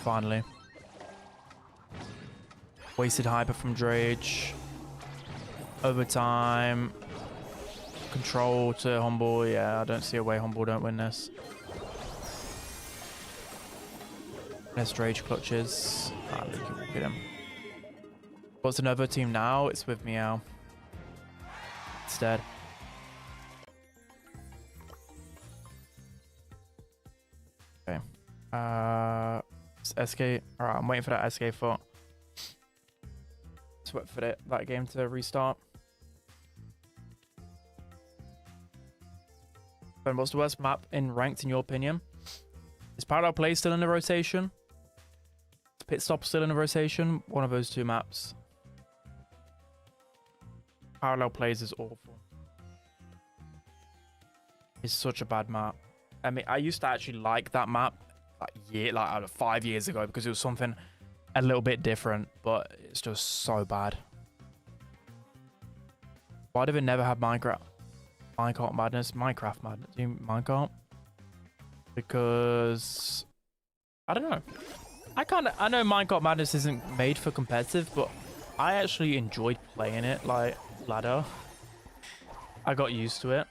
Finally. Wasted hyper from Drage. Overtime. Control to Humble. Yeah, I don't see a way Humble don't win this. Let's rage clutches. Ah, look, we'll get him. What's another team now? It's with Meow. Instead. Okay. It's SK. Alright, I'm waiting for that SK foot. Let's wait for that game to restart. Ben, what's the worst map in ranked in your opinion? Is Parallel Play still in the rotation? Is Pit Stop still in the rotation? One of those two maps. Parallel Plays is awful. It's such a bad map. I mean, I used to actually like that map like 5 years ago because it was something a little bit different, but it's just so bad. Why do we never have Minecraft Madness? Minecraft Madness? Do you mean Minecraft? Because I don't know. I know Minecraft Madness isn't made for competitive, but I actually enjoyed playing it like ladder. I got used to it.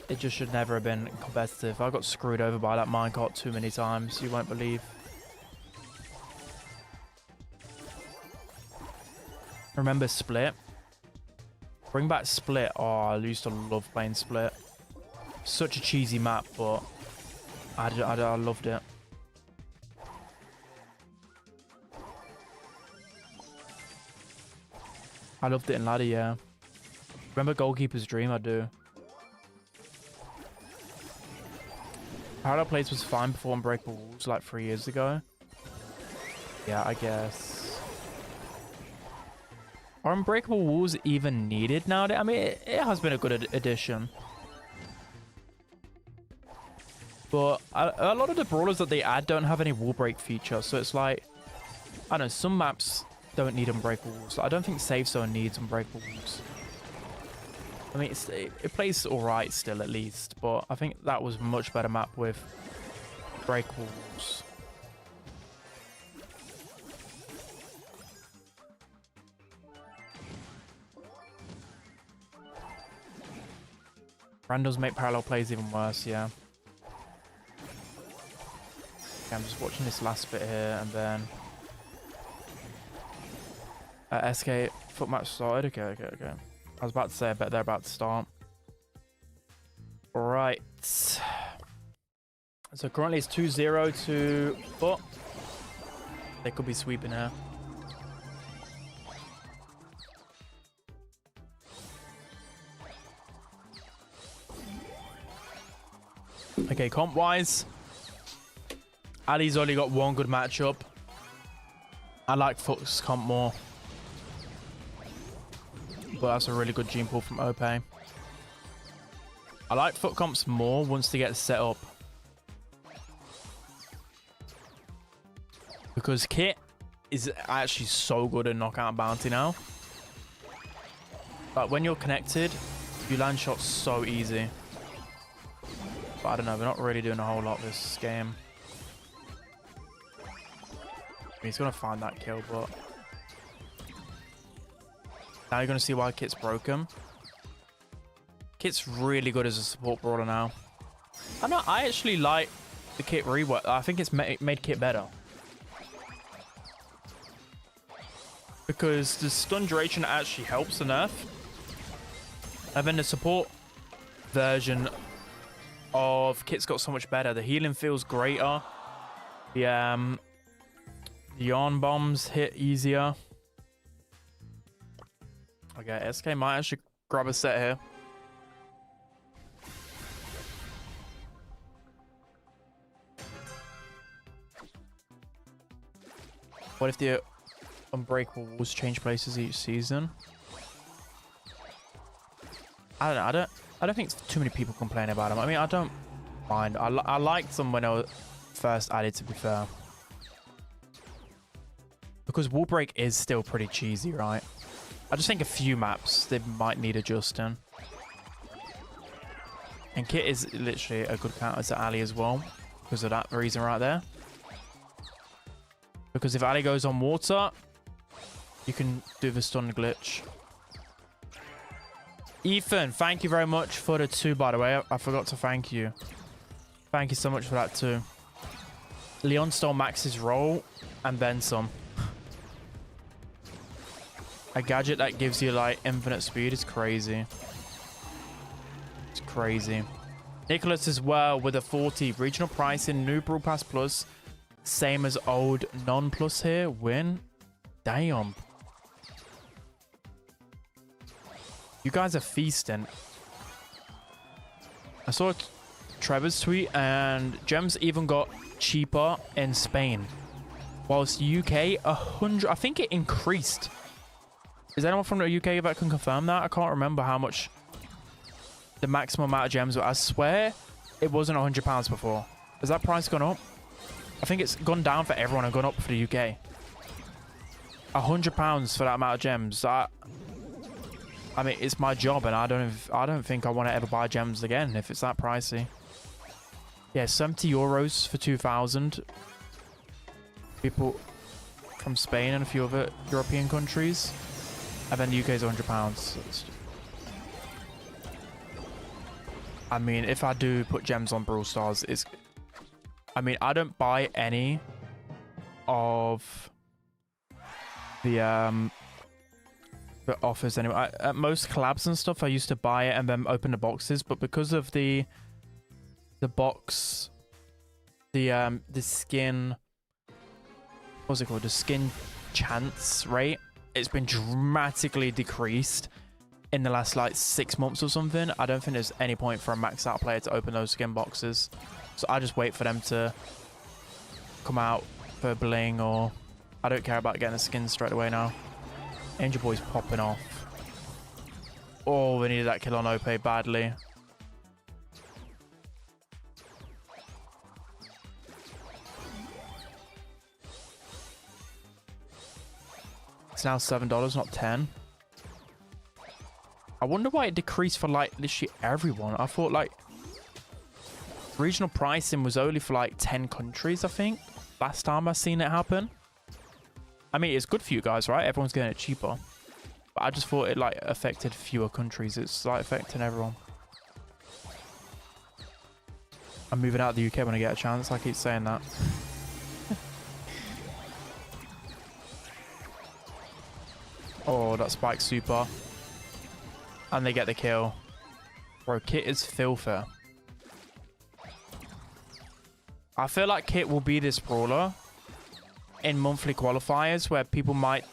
It just should never have been competitive. I got screwed over by that minecart too many times. You won't believe. Remember Split? Bring back Split. Oh, I used to love playing Split. Such a cheesy map, but I loved it. I loved it in ladder, yeah. Remember Goalkeeper's Dream? I do. Parallel Plays was fine before Unbreakable Walls like 3 years ago. Yeah, I guess. Are Unbreakable Walls even needed nowadays? I mean, it has been a good addition. But a lot of the brawlers that they add don't have any wall break feature. So it's like, I don't know, some maps don't need Unbreakable Walls. I don't think Safe Zone needs Unbreakable Walls. I mean, it plays alright still, at least. But I think that was a much better map with Breakable Walls. Randoms make Parallel Plays even worse, yeah. Okay, I'm just watching this last bit here, and then... SK foot match started. Okay. I was about to say, I bet they're about to start. Right. So currently it's 2-0 to Foot. They could be sweeping here. Okay, comp-wise, Ali's only got one good matchup. I like Foot's comp more. But that's a really good gene pool from OP. I like Foot comps more once they get set up. Because Kit is actually so good at knockout bounty now. But when you're connected, you land shots so easy. But I don't know, we're not really doing a whole lot this game. He's going to find that kill, but... Now you're going to see why Kit's broken. Kit's really good as a support brawler now. I know, I actually like the Kit rework. I think it's made Kit better. Because the stun duration actually helps the nerf. And then the support version of Kit's got so much better. The healing feels greater. The yarn bombs hit easier. Okay, SK might actually grab a set here. What if the Unbreakable Walls change places each season? I don't know. I don't think too many people complain about them. I mean, I don't mind. I liked them when I was first added, to be fair. Because wall break is still pretty cheesy, right? I just think a few maps they might need adjusting. And Kit is literally a good counter to Ali as well, because of that reason right there. Because if Ali goes on water, you can do the stun glitch. Ethan, thank you very much for the 2, by the way. I forgot to thank you. Thank you so much for that too. Leon stole Max's roll and then some. A gadget that gives you like infinite speed is crazy. It's crazy. Nicholas as well with a 40. Regional pricing, new Brawl Pass Plus. Same as old non-plus here. Win. Damn. You guys are feasting. I saw Trevor's tweet and gems even got cheaper in Spain. Whilst UK, 100... I think it increased. Is anyone from the UK that can confirm that? I can't remember how much the maximum amount of gems were. I swear it wasn't £100 before. Has that price gone up? I think it's gone down for everyone and gone up for the UK. £100 for that amount of gems. I mean, it's my job, and I don't think I want to ever buy gems again if it's that pricey. Yeah, 70 euros for 2,000. People from Spain and a few other European countries. And then the UK is £100. I mean, if I do put gems on Brawl Stars, it's... I mean, I don't buy any of the offers anyway. At most collabs and stuff, I used to buy it and then open the boxes, but because of the box, the skin, what's it called? The skin chance rate, it's been dramatically decreased in the last like 6 months or something. I don't think there's any point for a maxed out player to open those skin boxes. So I just wait for them to come out for bling, or I don't care about getting a skin straight away now. Angel Boy's popping off. Oh, we needed that kill on OP badly. It's now $7, not 10. I wonder why it decreased for like literally everyone. I thought like regional pricing was only for like 10 countries, I think. Last time I seen it happen. I mean, it's good for you guys, right? Everyone's getting it cheaper. But I just thought it like affected fewer countries. It's like affecting everyone. I'm moving out of the UK when I get a chance. I keep saying that. Oh, that spike super. And they get the kill. Bro, Kit is filthy. I feel like Kit will be this brawler in monthly qualifiers where people might...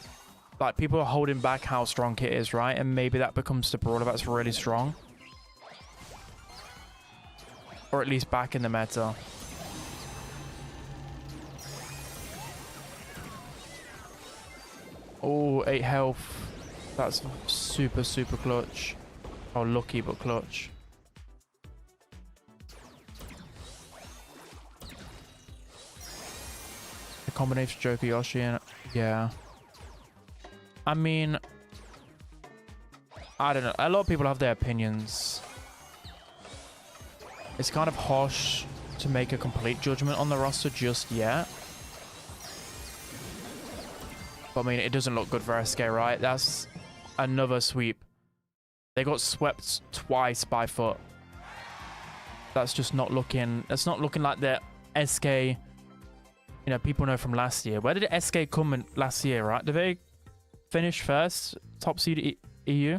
Like, people are holding back how strong Kit is, right? And maybe that becomes the brawler that's really strong. Or at least back in the meta. Oh, 8 health. That's super, super clutch. Oh, lucky, but clutch. The combination of Joker, Yoshi, and... Yeah. I mean... I don't know. A lot of people have their opinions. It's kind of harsh to make a complete judgment on the roster just yet. But I mean, it doesn't look good for SK, right? That's another sweep. They got swept twice by Foot. That's just not looking... That's not looking like the SK... You know, people know from last year. Where did SK come in last year, right? Did they finish first? Top seed EU?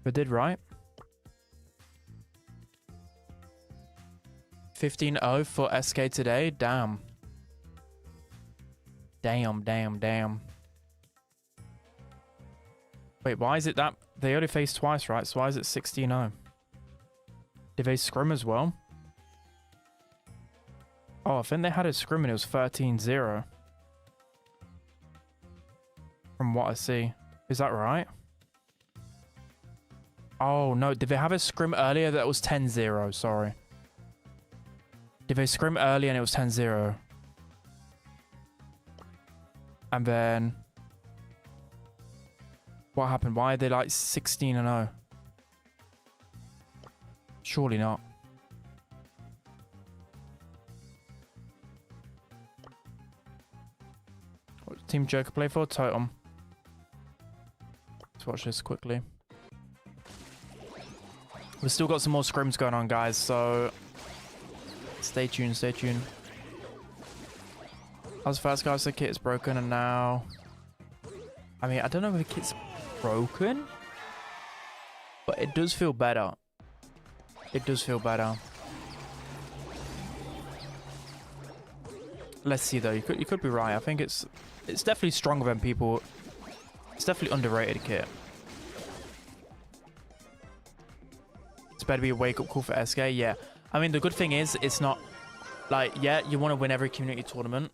They did, right? 15-0 for SK today. Damn. Damn, damn, damn. Wait, why is it that... They only faced twice, right? So why is it 16-0? Did they scrim as well? Oh, I think they had a scrim and it was 13-0. From what I see. Is that right? Oh, no. Did they have a scrim earlier that was 10-0? Sorry. Did they scrim early and it was 10-0? And then... What happened? Why are they like 16-0? Surely not. What does Team Joker play for? Totem. Let's watch this quickly. We've still got some more scrims going on, guys, so stay tuned, stay tuned. I was the first guy to say kit is broken, and now... I mean, I don't know if the kit's broken, but it does feel better. It does feel better. Let's see, though. You could be right. I think it's definitely stronger than people... It's definitely underrated kit. It's better be a wake-up call for SK. Yeah. I mean, the good thing is, it's not... Like, yeah, you want to win every community tournament.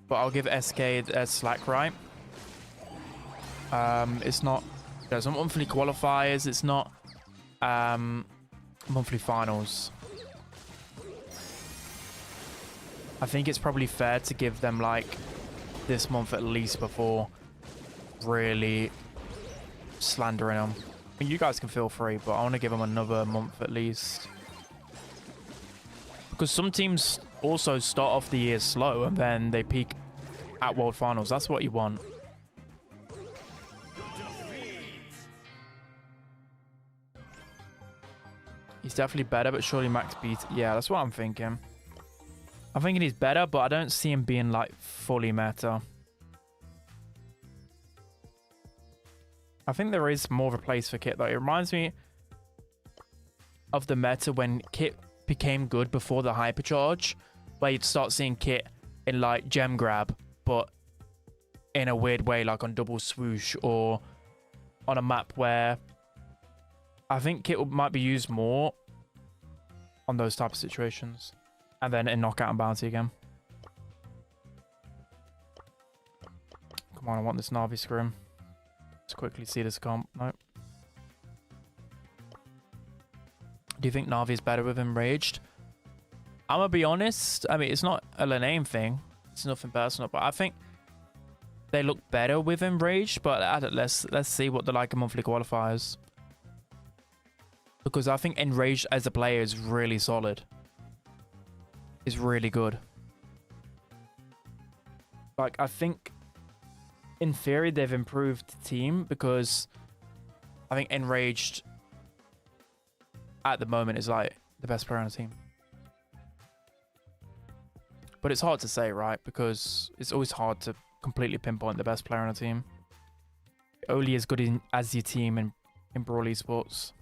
But I'll give SK a slack, right? It's not... There's some monthly qualifiers. It's not... monthly finals. I think it's probably fair to give them, like, this month at least before really slandering them. I mean, you guys can feel free, but I want to give them another month at least. Because some teams also start off the year slow and then they peak at World Finals. That's what you want. He's definitely better, but surely max beat. Yeah, that's what I'm thinking. I'm thinking he's better, but I don't see him being, like, fully meta. I think there is more of a place for Kit, though. It reminds me of the meta when Kit became good before the hypercharge, where you'd start seeing Kit in, like, gem grab, but in a weird way, like on double swoosh, or on a map where I think Kit might be used more on those type of situations. And then in knockout and bounty again. Come on, I want this Navi scrim. Let's quickly see this comp. Nope. Do you think Navi is better with Enraged? I'm gonna be honest. I mean, it's not a name thing. It's nothing personal, but I think they look better with Enraged. But let's see what they're like in monthly qualifiers. Because I think Enraged as a player is really solid. Is really good. Like, I think in theory they've improved the team, because I think Enraged at the moment is like the best player on the team. But it's hard to say, right? Because it's always hard to completely pinpoint the best player on a team. Only as good as your team in Brawl esports.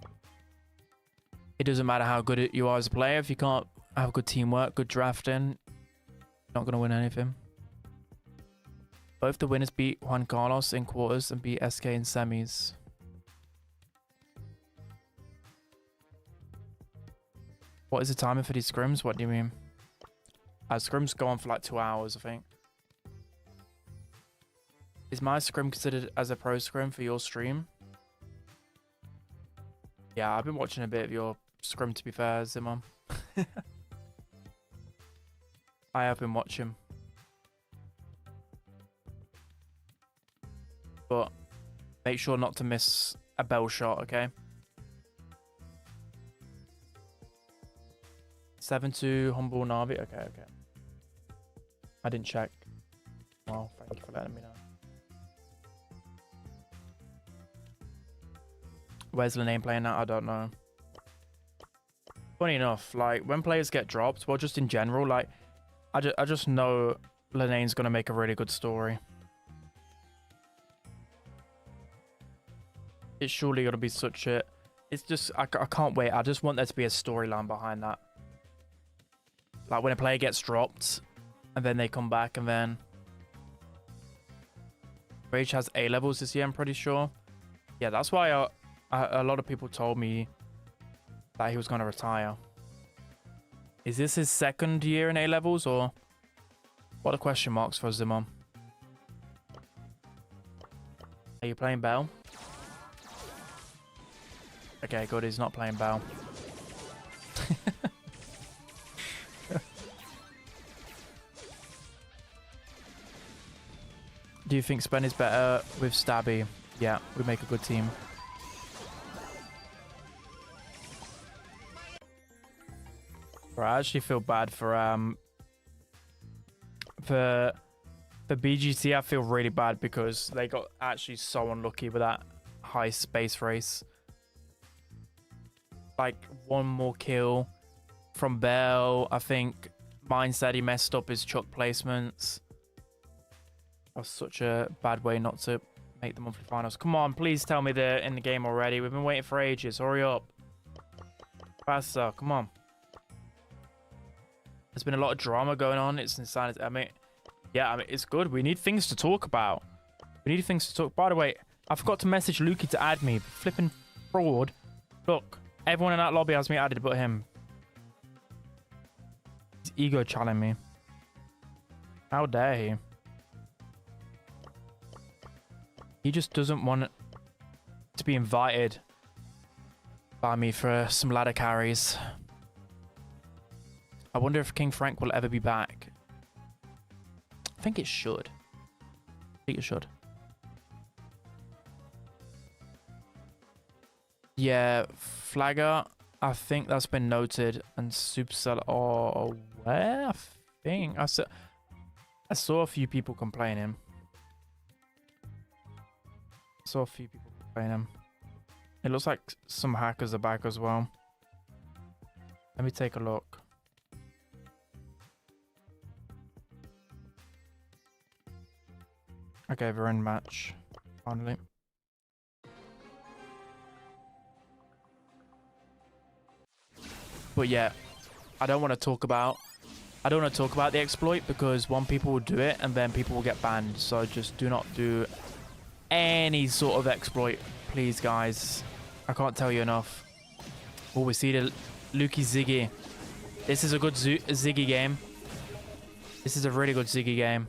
It doesn't matter how good you are as a player if you can't have good teamwork, good drafting. You're not going to win anything. Both the winners beat Juan Carlos in quarters and beat SK in semis. What is the timing for these scrims? What do you mean? Scrims go on for like 2 hours, I think. Is my scrim considered as a pro scrim for your stream? Yeah, I've been watching a bit of your scrim, to be fair, Zimon. I have been watching. But make sure not to miss a bell shot, okay? 7-2 humble Navi. Okay. I didn't check. Well, thank you for letting me know. Where's the name playing now? I don't know. Funny enough, like, when players get dropped, well, just in general, like, I just know Lenane's gonna make a really good story. It's surely gonna be such a... It's just... I can't wait. I just want there to be a storyline behind that. Like, when a player gets dropped, and then they come back, and then... Rage has A levels this year, I'm pretty sure. Yeah, that's why a lot of people told me that he was gonna retire. Is this his second year in A levels, or what are question marks for Zimon? Are you playing Bell? Okay, good. He's not playing Bell. Do you think Spen is better with Stabby? Yeah, we make a good team. Right, I actually feel bad for BGT. I feel really bad because they got actually so unlucky with that high space race. like one more kill from Bell. I think mine said he messed up his chuck placements. That was such a bad way not to make the monthly finals. Come on, please tell me they're in the game already. We've been waiting for ages. Hurry up. Faster, come on. There's been a lot of drama going on. It's insanity. I mean, it's good. We need things to talk about. We need things to talk. By the way, I forgot to message Lukey to add me. Flipping fraud. Look, everyone in that lobby has me added but him. He's ego challenging me. How dare he? He just doesn't want to be invited by me for some ladder carries. I wonder if King Frank will ever be back. I think it should. I think it should. Yeah, Flagger. I think that's been noted. And Supercell are aware. I think I saw a few people complaining. It looks like some hackers are back as well. Let me take a look. Okay, we're in match, finally. But yeah, I don't want to talk about the exploit because one, people will do it and then people will get banned. So just do not do any sort of exploit, please, guys. I can't tell you enough. Oh, we see the Lukey Ziggy. This is a good Ziggy game. This is a really good Ziggy game.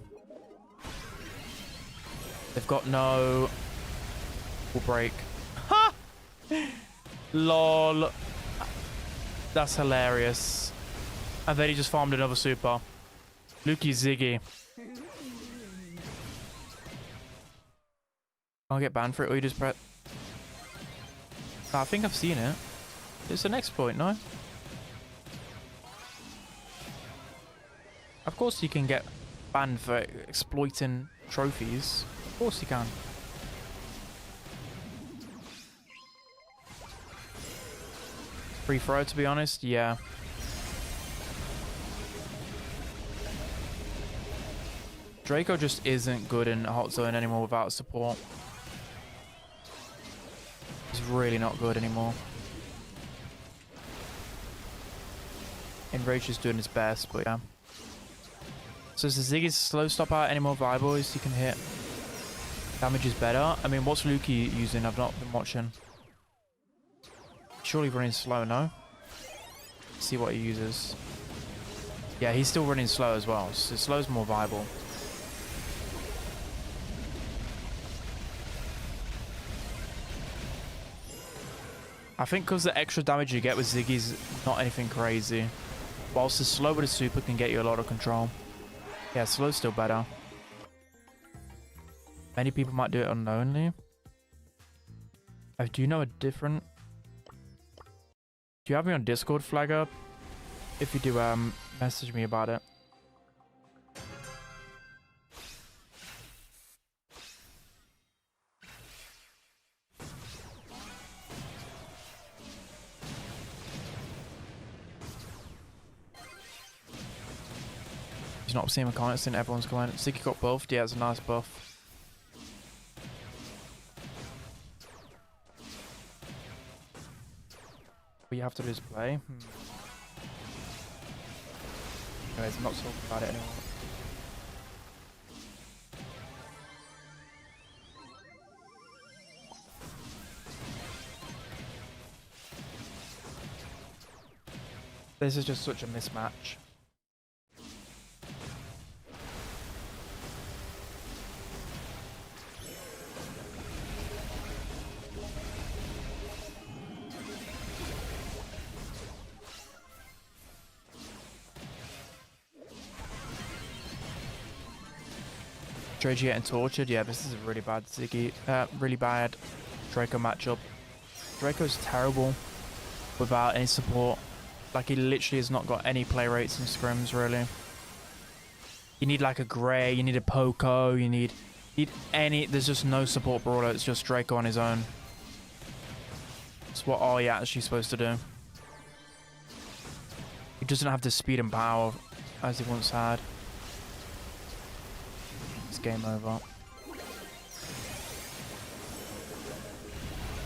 They've got no... Will break. Ha! Lol. That's hilarious. And then he just farmed another super. Lukey Ziggy. I'll get banned for it, or you just press... I think I've seen it. It's an exploit, no? Of course you can get banned for exploiting trophies. Of course you can. Free throw, to be honest, yeah. Draco just isn't good in hot zone anymore without support. He's really not good anymore. Enrage is doing his best, but yeah. So is the Ziggy's slow stop out any more viable? Is he can hit damage is better? I mean, what's Lukey using? I've not been watching. Surely running slow, no? Let's see what he uses. Yeah, he's still running slow as well. So slow's more viable. I think because the extra damage you get with Ziggy's not anything crazy. Whilst the slow with a super can get you a lot of control. Yeah, slow's still better. Many people might do it unknowingly. Do you know a different... Do you have me on Discord, flag up? If you do, message me about it. He's not seeing a constant, everyone's going. Ziggy got buffed, yeah, it's a nice buff. What you have to do is play. Anyways, I'm not talking about it anymore. This is just such a mismatch. Drage getting tortured. Yeah, this is a really bad Ziggy, really bad Draco matchup. Draco's terrible without any support. Like, he literally has not got any play rates in scrims, really. You need like a Grey, you need a Poco, you need any... There's just no support brawler, it's just Draco on his own. That's what are you actually supposed to do? He doesn't have the speed and power as he once had. It's game over.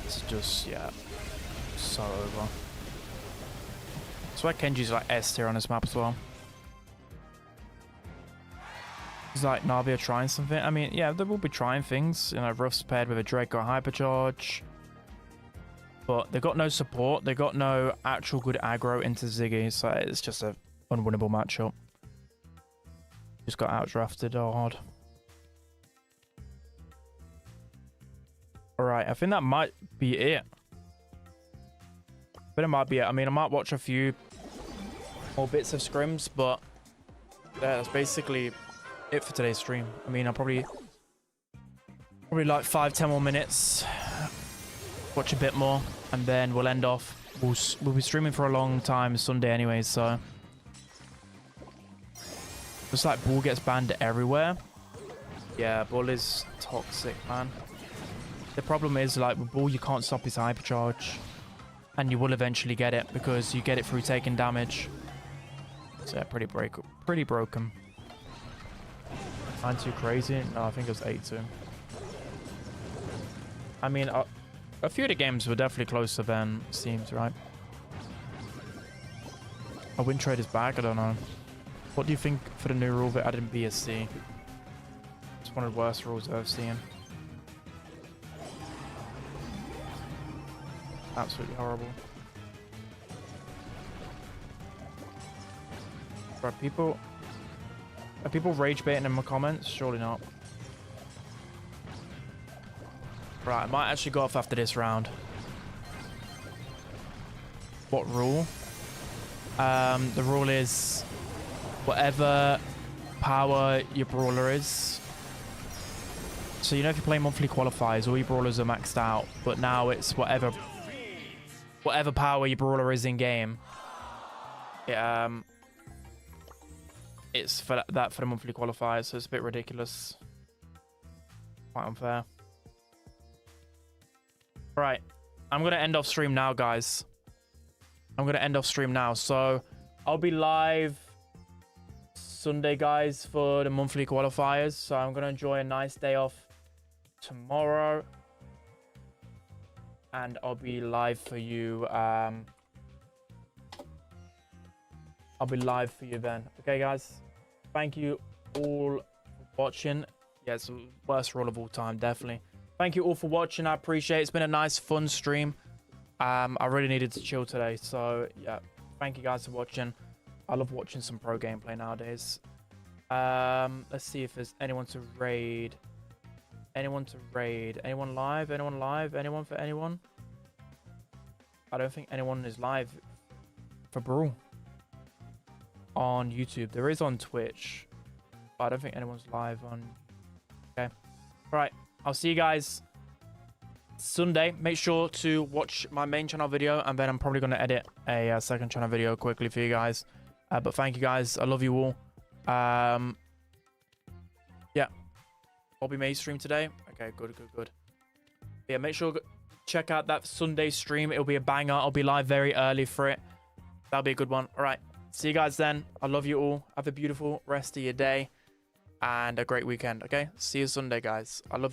It's just, yeah, so over. That's why Kenji's like S tier on this map as well. He's like, Navi are trying something. I mean, yeah, they will be trying things. You know, Ruff's paired with a Draco hypercharge. But they got no support. They got no actual good aggro into Ziggy. So it's just a unwinnable matchup. Just got outdrafted hard. Alright, I think that might be it. But it might be it. I mean, I might watch a few more bits of scrims, but yeah, that's basically it for today's stream. I mean, I'll probably like 5-10 more minutes, watch a bit more, and then we'll end off. We'll be streaming for a long time Sunday anyways, so just like Bull gets banned everywhere. Yeah, Bull is toxic, man. The problem is, like, with Bull, you can't stop his hypercharge. And you will eventually get it, because you get it through taking damage. So, yeah, pretty broken. 9-2 crazy? No, I think it was 8-2. I mean, a few of the games were definitely closer than it seems, right? A win trade is back? I don't know. What do you think for the new rule that added BSC? It's one of the worst rules I've seen. Absolutely horrible. Are people rage baiting in my comments? Surely not. Right, I might actually go off after this round. What rule? The rule is whatever power your brawler is. So you know, if you play monthly qualifiers, all your brawlers are maxed out, but now it's whatever power your brawler is in game. It's for that for the monthly qualifiers, so it's a bit ridiculous. Quite unfair. Right, I'm gonna end off stream now, guys. I'm gonna end off stream now, so I'll be live Sunday, guys, for the monthly qualifiers. So I'm gonna enjoy a nice day off tomorrow, and I'll be live for you. I'll be live for you then. Okay, guys. Thank you all for watching. Yeah, it's the worst rule of all time, definitely. Thank you all for watching. I appreciate it. It's been a nice, fun stream. I really needed to chill today. So, yeah. Thank you guys for watching. I love watching some pro gameplay nowadays. Let's see if there's anyone to raid. Anyone to raid? Anyone live? Anyone live? Anyone for anyone? I don't think anyone is live for Brawl on YouTube. There is on Twitch, but I don't think anyone's live on. Okay. All right. I'll see you guys Sunday. Make sure to watch my main channel video, and then I'm probably going to edit a second channel video quickly for you guys. But thank you guys. I love you all. Yeah. Bobby May stream today. Okay, good. Yeah, make sure check out that Sunday stream. It'll be a banger. I'll be live very early for it. That'll be a good one. All right. See you guys then. I love you all. Have a beautiful rest of your day and a great weekend. Okay. See you Sunday, guys. I love you.